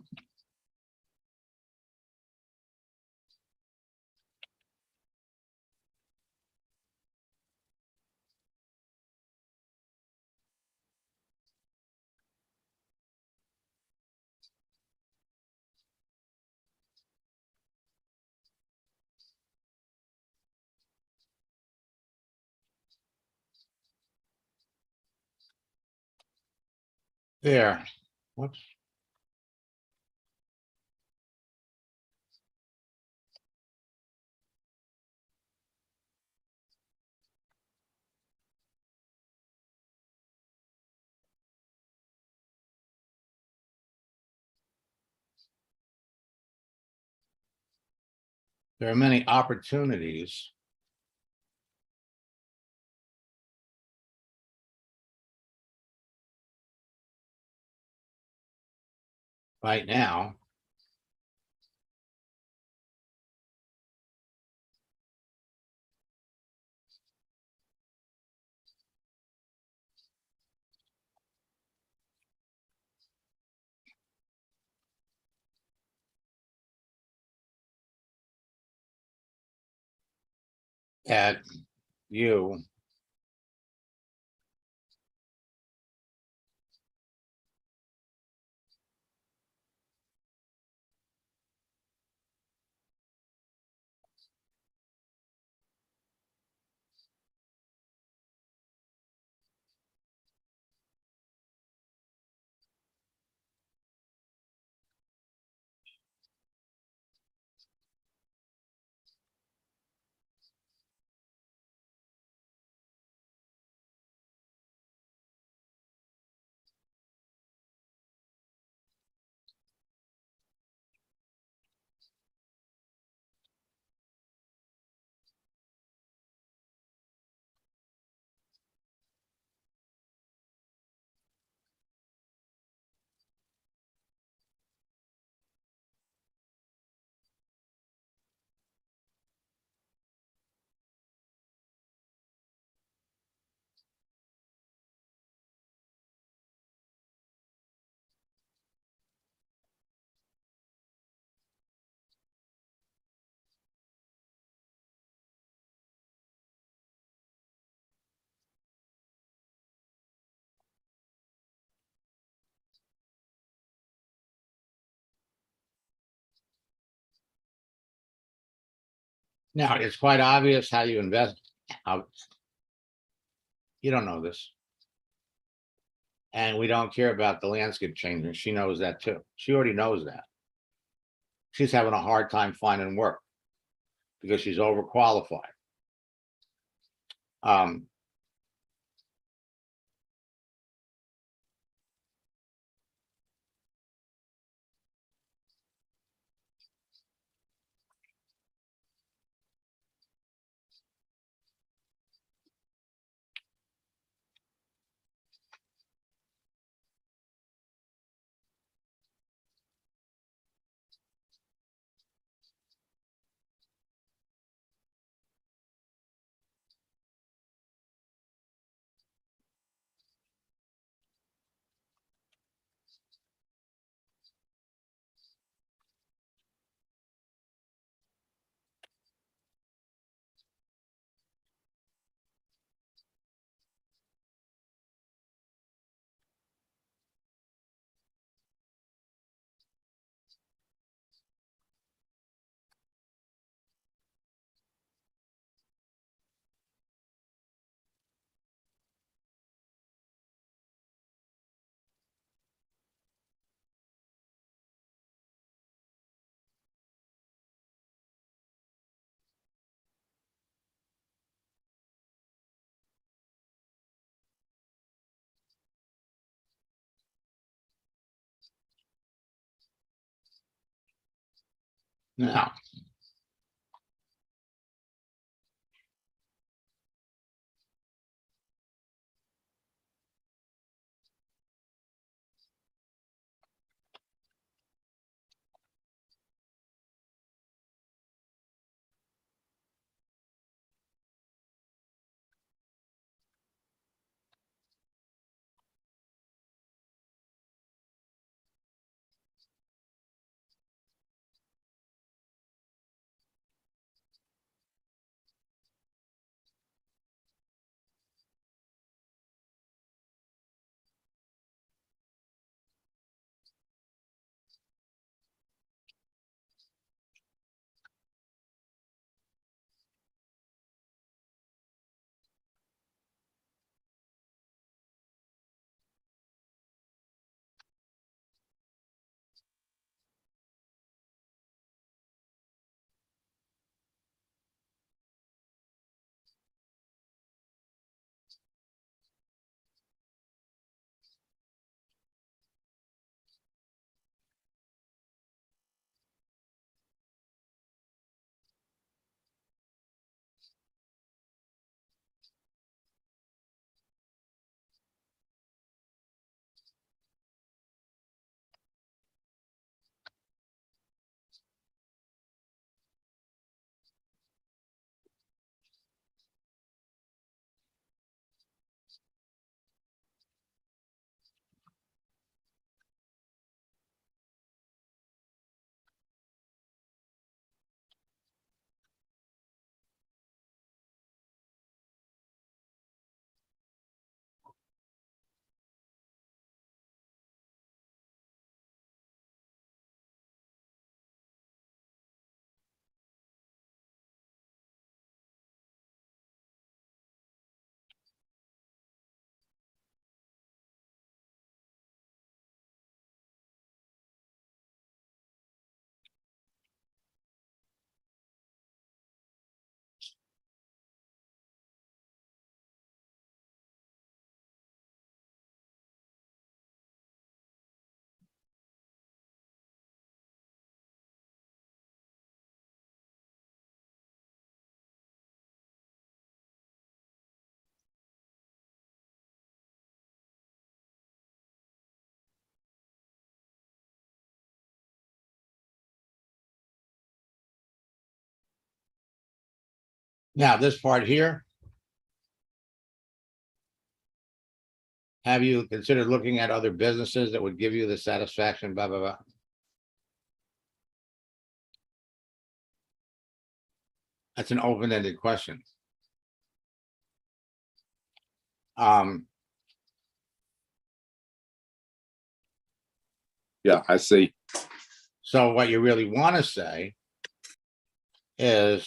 [SPEAKER 1] there. Whoops. There are many opportunities right now that you Now, it's quite obvious how you invest. how- You don't know this. And we don't care about the landscape changing. She knows that too. She already knows that. She's having a hard time finding work because she's overqualified. Um, Now, this part here. Have you considered looking at other businesses that would give you the satisfaction, blah, blah, blah? That's an open-ended question. Um,
[SPEAKER 4] Yeah, I see.
[SPEAKER 1] so what you really want to say is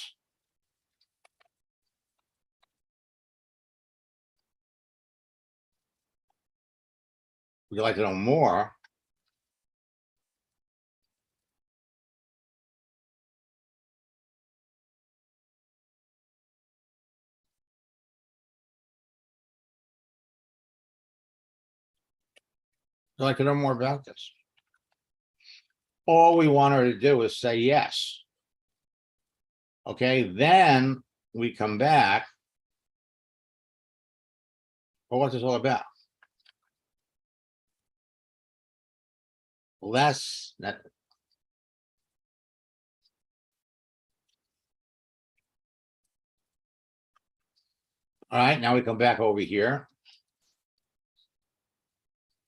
[SPEAKER 1] Would you like to know more? Would you like to know more about this? All we want her to do is say yes. Okay, then we come back. Well, what's this all about? Less that. All right, now we come back over here.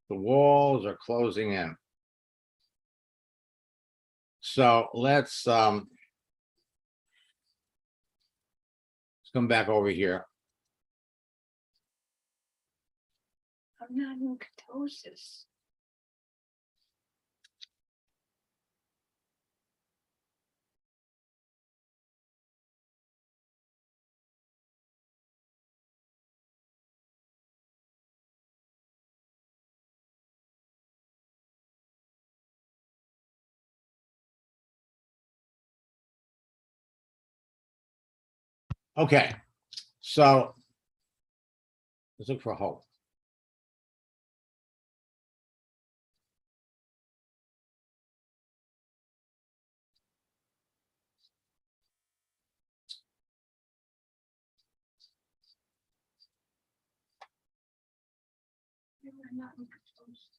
[SPEAKER 1] The walls are closing in. So let's come back over here.
[SPEAKER 5] I'm not in ketosis.
[SPEAKER 1] Okay, so let's look for hope.
[SPEAKER 5] I'm not in ketosis.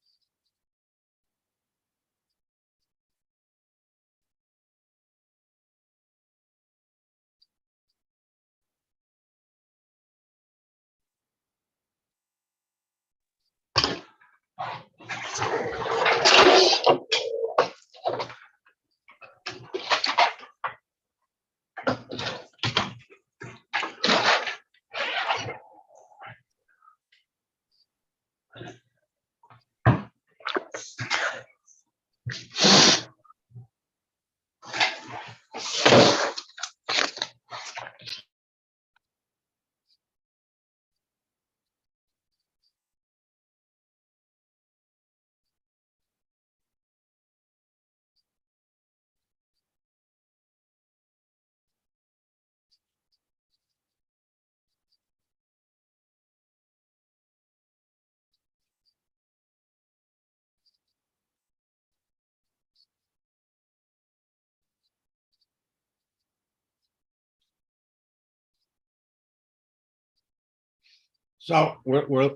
[SPEAKER 1] So we're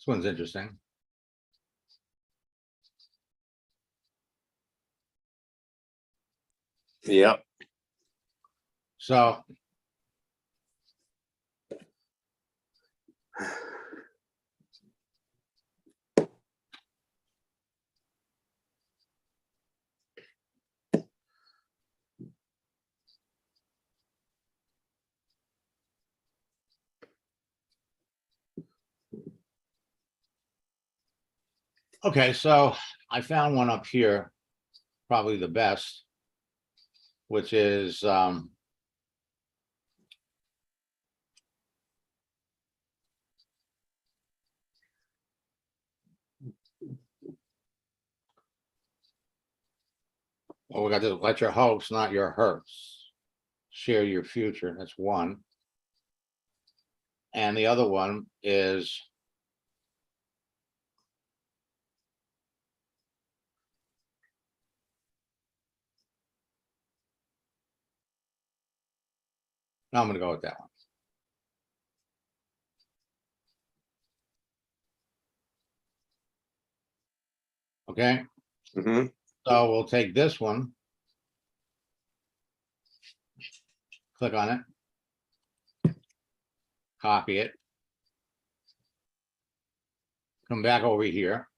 [SPEAKER 1] this one's interesting.
[SPEAKER 4] Yeah.
[SPEAKER 1] So okay, so I found one up here, probably the best, which is well, we got this, let your hopes, not your hurts. Share your future. That's one. And the other one is no, I'm gonna go with that one. Okay,
[SPEAKER 4] Hmm.
[SPEAKER 1] so we'll take this one Click on it. Copy it. Come back over here.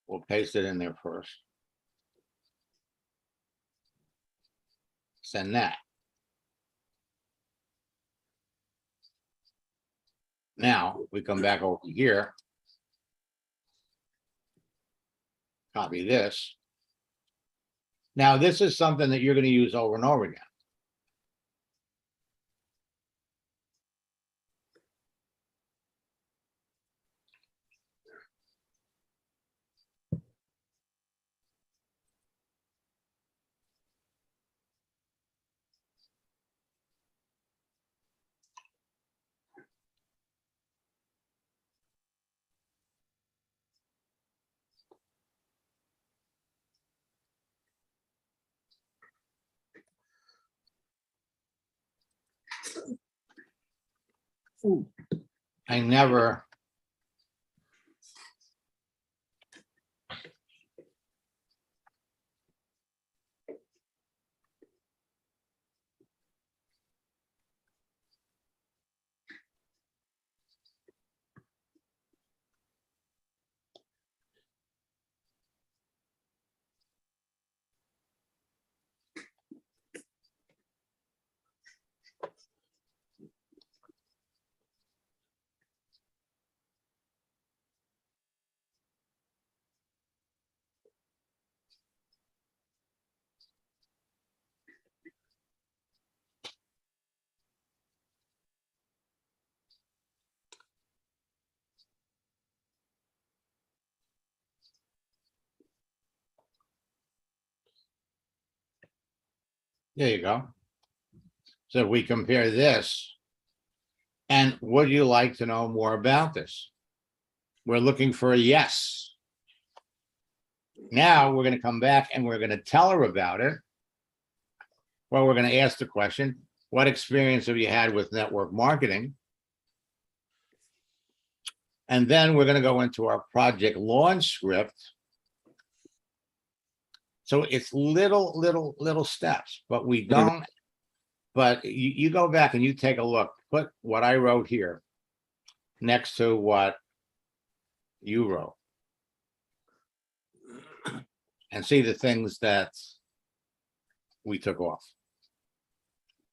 [SPEAKER 1] We'll paste it in there first. Send that. Now we come back over here. Copy this. Now this is something that you're going to use over and over again. I never There you go. So we compare this. And would you like to know more about this? We're looking for a yes. Now we're going to come back and we're going to tell her about it. Well, we're going to ask the question, what experience have you had with network marketing? And then we're going to go into our project launch script. So it's little steps, but we don't, but you go back and you take a look, put what I wrote here next to what you wrote. And see the things that we took off.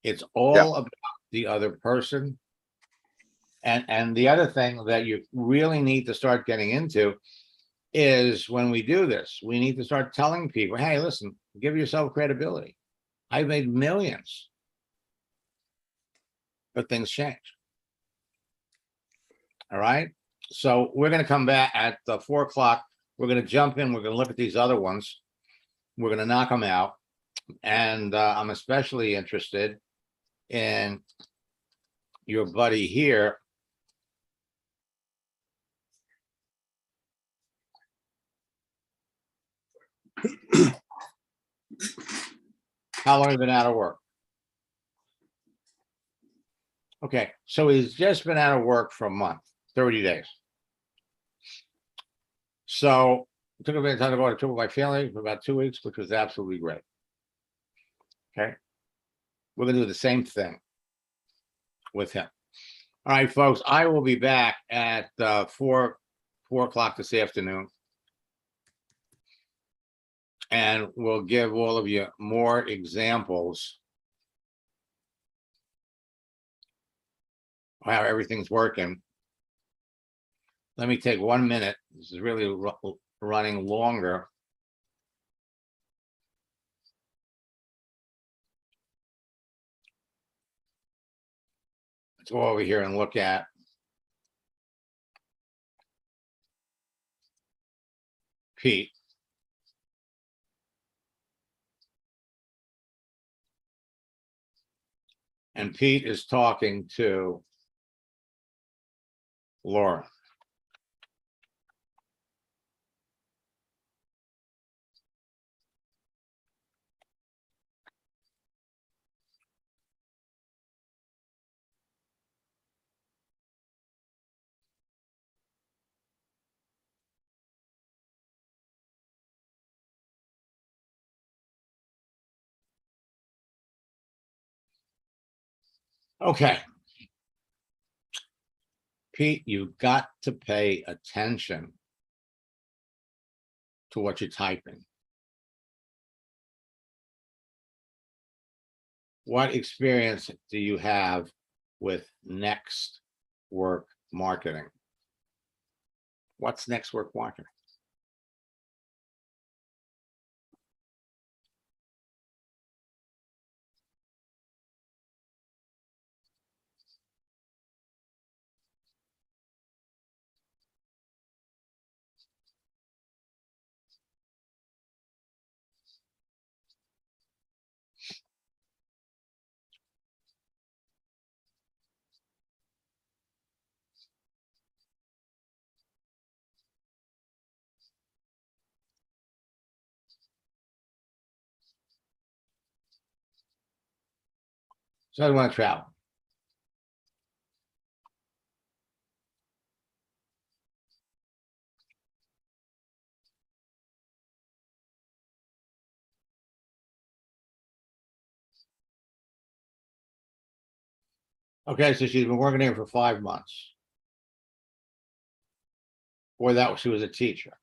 [SPEAKER 1] It's all about the other person. And the other thing that you really need to start getting into is when we do this, we need to start telling people, hey, listen, give yourself credibility. I've made millions. But things change. All right. So we're going to come back at 4 o'clock. We're going to jump in. We're going to look at these other ones. We're going to knock them out. And I'm especially interested in your buddy here. How long have you been out of work? Okay, so he's just been out of work for a month, 30 days. So it took a bit of time to go on a tour with my family for about 2 weeks, which was absolutely great. Okay, we're gonna do the same thing with him. All right, folks, I will be back at 4 o'clock this afternoon. And we'll give all of you more examples of how everything's working. Let me take 1 minute. This is really running longer. Let's go over here and look at Pete. And Pete is talking to Laura. Okay. Pete, you've got to pay attention to what you're typing. What experience do you have with next work marketing? What's next work marketing? So I want to travel. Okay, so she's been working here for 5 months. Or that she was a teacher.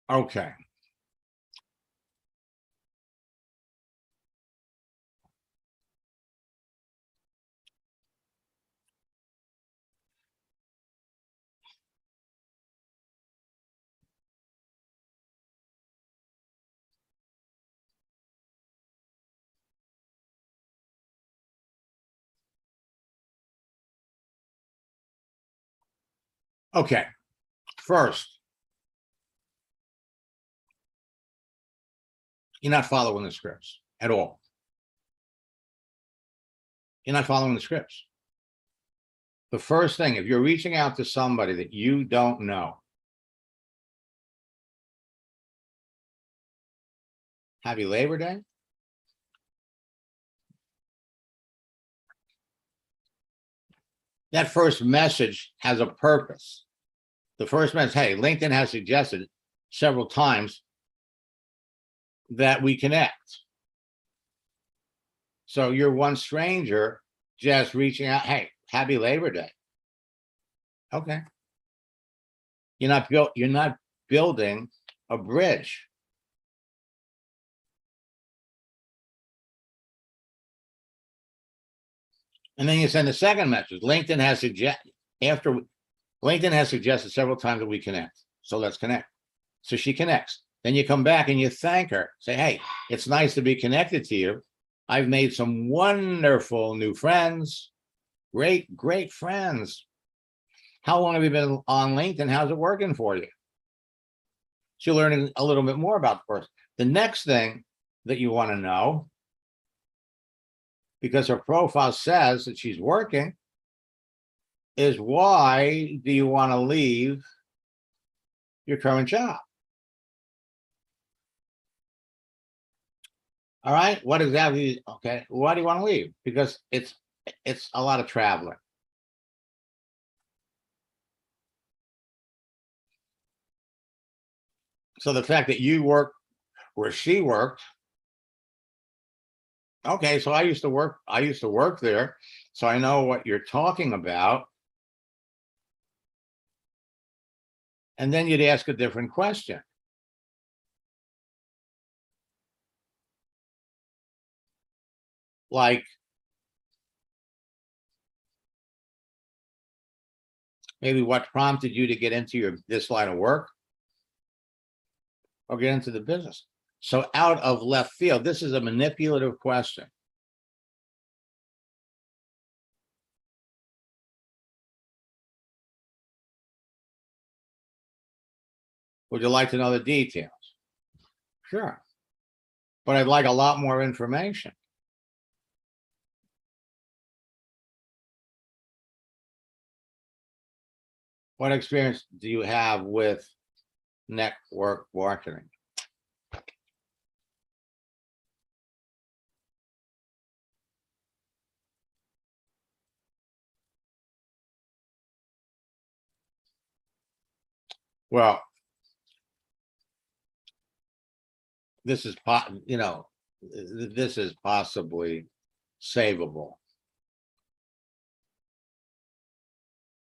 [SPEAKER 1] Okay. Okay. First, you're not following the scripts at all. You're not following the scripts. The first thing, if you're reaching out to somebody that you don't know, happy Labor Day. That first message has a purpose. The first message, hey, LinkedIn has suggested several times that we connect. So you're one stranger just reaching out, hey, happy Labor Day. Okay. You're not building a bridge. And then you send a second message. LinkedIn has suggested several times that we connect. So let's connect. So she connects. Then you come back and you thank her. Say, hey, it's nice to be connected to you. I've made some wonderful new friends. Great, great friends. How long have you been on LinkedIn? How's it working for you? So you're learning a little bit more about the person. The next thing that you want to know, because her profile says that she's working, is why do you want to leave your current job? All right, what exactly? Okay, why do you want to leave? Because it's a lot of traveling. So the fact that you work where she worked, okay, so I used to work there, so I know what you're talking about. And then you'd ask a different question. Like, maybe what prompted you to get into this line of work or get into the business? So out of left field, this is a manipulative question. Would you like to know the details? Sure. But I'd like a lot more information. What experience do you have with network marketing? Well, this is this is possibly savable.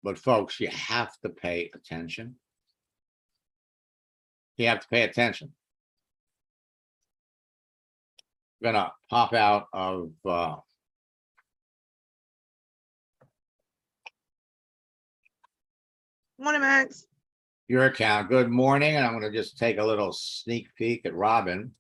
[SPEAKER 1] But folks, you have to pay attention. You have to pay attention. I'm gonna pop out of
[SPEAKER 2] Morning, Max.
[SPEAKER 1] your account. Good morning, and I'm gonna just take a little sneak peek at Robin.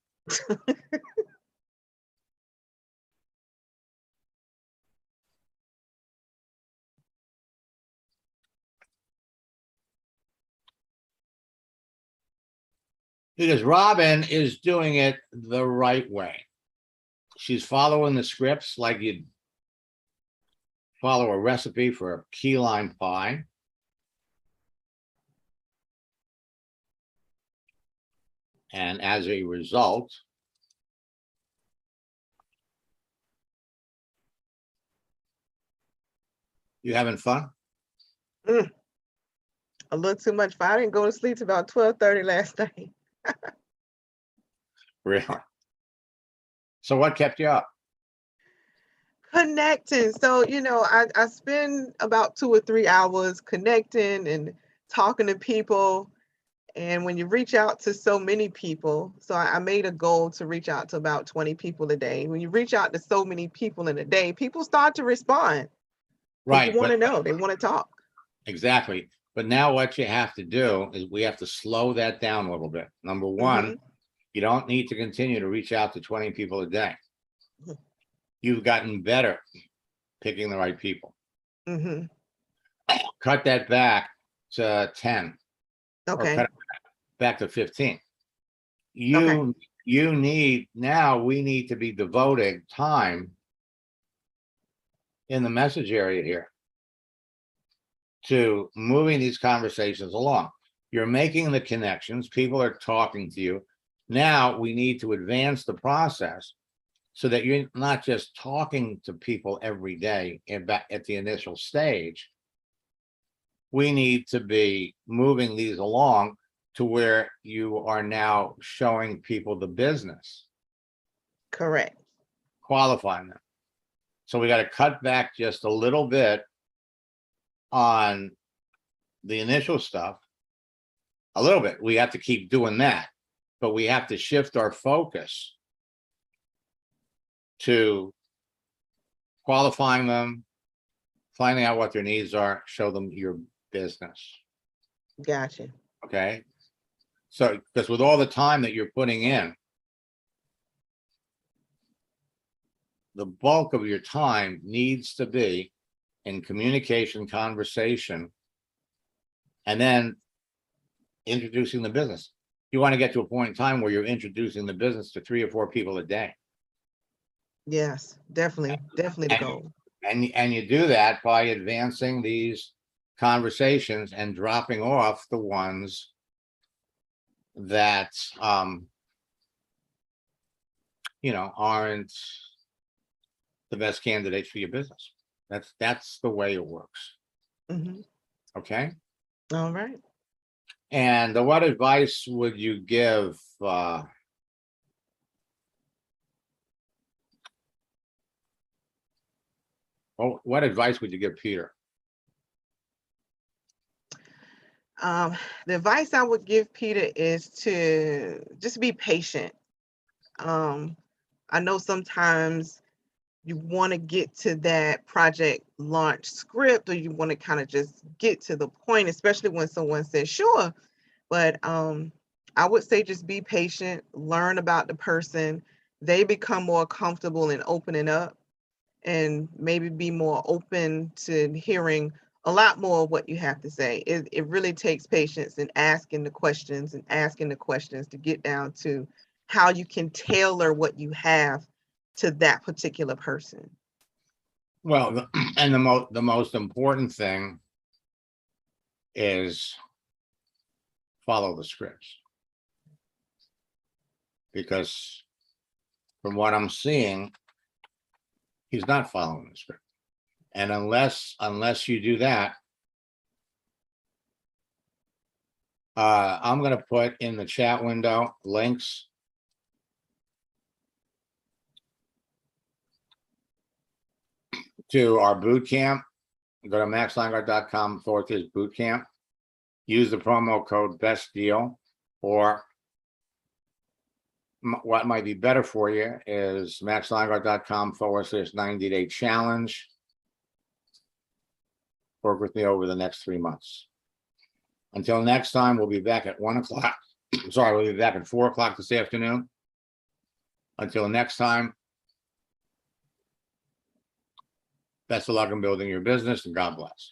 [SPEAKER 1] Because Robin is doing it the right way. She's following the scripts like you'd follow a recipe for a key lime pie. And as a result, you having fun?
[SPEAKER 2] A little too much fun. I didn't go to sleep till about 12:30 last night.
[SPEAKER 1] Really? So what kept you up?
[SPEAKER 2] Connecting. So, I spend about 2 or 3 hours connecting and talking to people. And when you reach out to so many people, so I made a goal to reach out to about 20 people a day. When you reach out to so many people in a day, people start to respond.
[SPEAKER 1] Right.
[SPEAKER 2] People want to
[SPEAKER 1] but-
[SPEAKER 2] know. They want to talk.
[SPEAKER 1] Exactly. But now what you have to do is we have to slow that down a little bit. Number one, you don't need to continue to reach out to 20 people a day.
[SPEAKER 2] Mhm.
[SPEAKER 1] You've gotten better picking the right people.
[SPEAKER 2] Hmm.
[SPEAKER 1] Cut that back to 10 or
[SPEAKER 2] Okay.
[SPEAKER 1] cut it back to 15.
[SPEAKER 2] Okay.
[SPEAKER 1] We need to be devoting time in the message area here to moving these conversations along. You're making the connections. People are talking to you. Now we need to advance the process so that you're not just talking to people every day at the initial stage. We need to be moving these along to where you are now showing people the business,
[SPEAKER 2] Correct.
[SPEAKER 1] qualifying them. So we got to cut back just a little bit on the initial stuff. A little bit. We have to keep doing that, but we have to shift our focus to qualifying them, finding out what their needs are, show them your business.
[SPEAKER 2] Gotcha.
[SPEAKER 1] Okay. So, because with all the time that you're putting in, the bulk of your time needs to be in communication, conversation, and then introducing the business. You want to get to a point in time where you're introducing the business to 3 or 4 people a day.
[SPEAKER 2] Yes, definitely. Definitely the goal.
[SPEAKER 1] And you do that by advancing these conversations and dropping off the ones that aren't the best candidates for your business. That's the way it works.
[SPEAKER 2] Hmm.
[SPEAKER 1] Okay.
[SPEAKER 2] All right.
[SPEAKER 1] And what advice would you give what advice would you give Peter?
[SPEAKER 2] The advice I would give Peter is to just be patient. I know sometimes you want to get to that project launch script, or you want to kind of just get to the point, especially when someone says sure. But I would say just be patient, learn about the person. They become more comfortable in opening up and maybe be more open to hearing a lot more of what you have to say. It really takes patience and asking the questions to get down to how you can tailor what you have to that particular person.
[SPEAKER 1] Well, and the most important thing is follow the scripts. Because from what I'm seeing, he's not following the script. And unless you do that, I'm going to put in the chat window links to our boot camp. Go to maxlineguard.com/boot camp. Use the promo code best deal, or what might be better for you is maxlineguard.com/90-day challenge. Work with me over the next 3 months. Until next time, we'll be back at 1 o'clock. Sorry, we'll be back at 4 o'clock this afternoon. Until next time, best of luck in building your business, and God bless.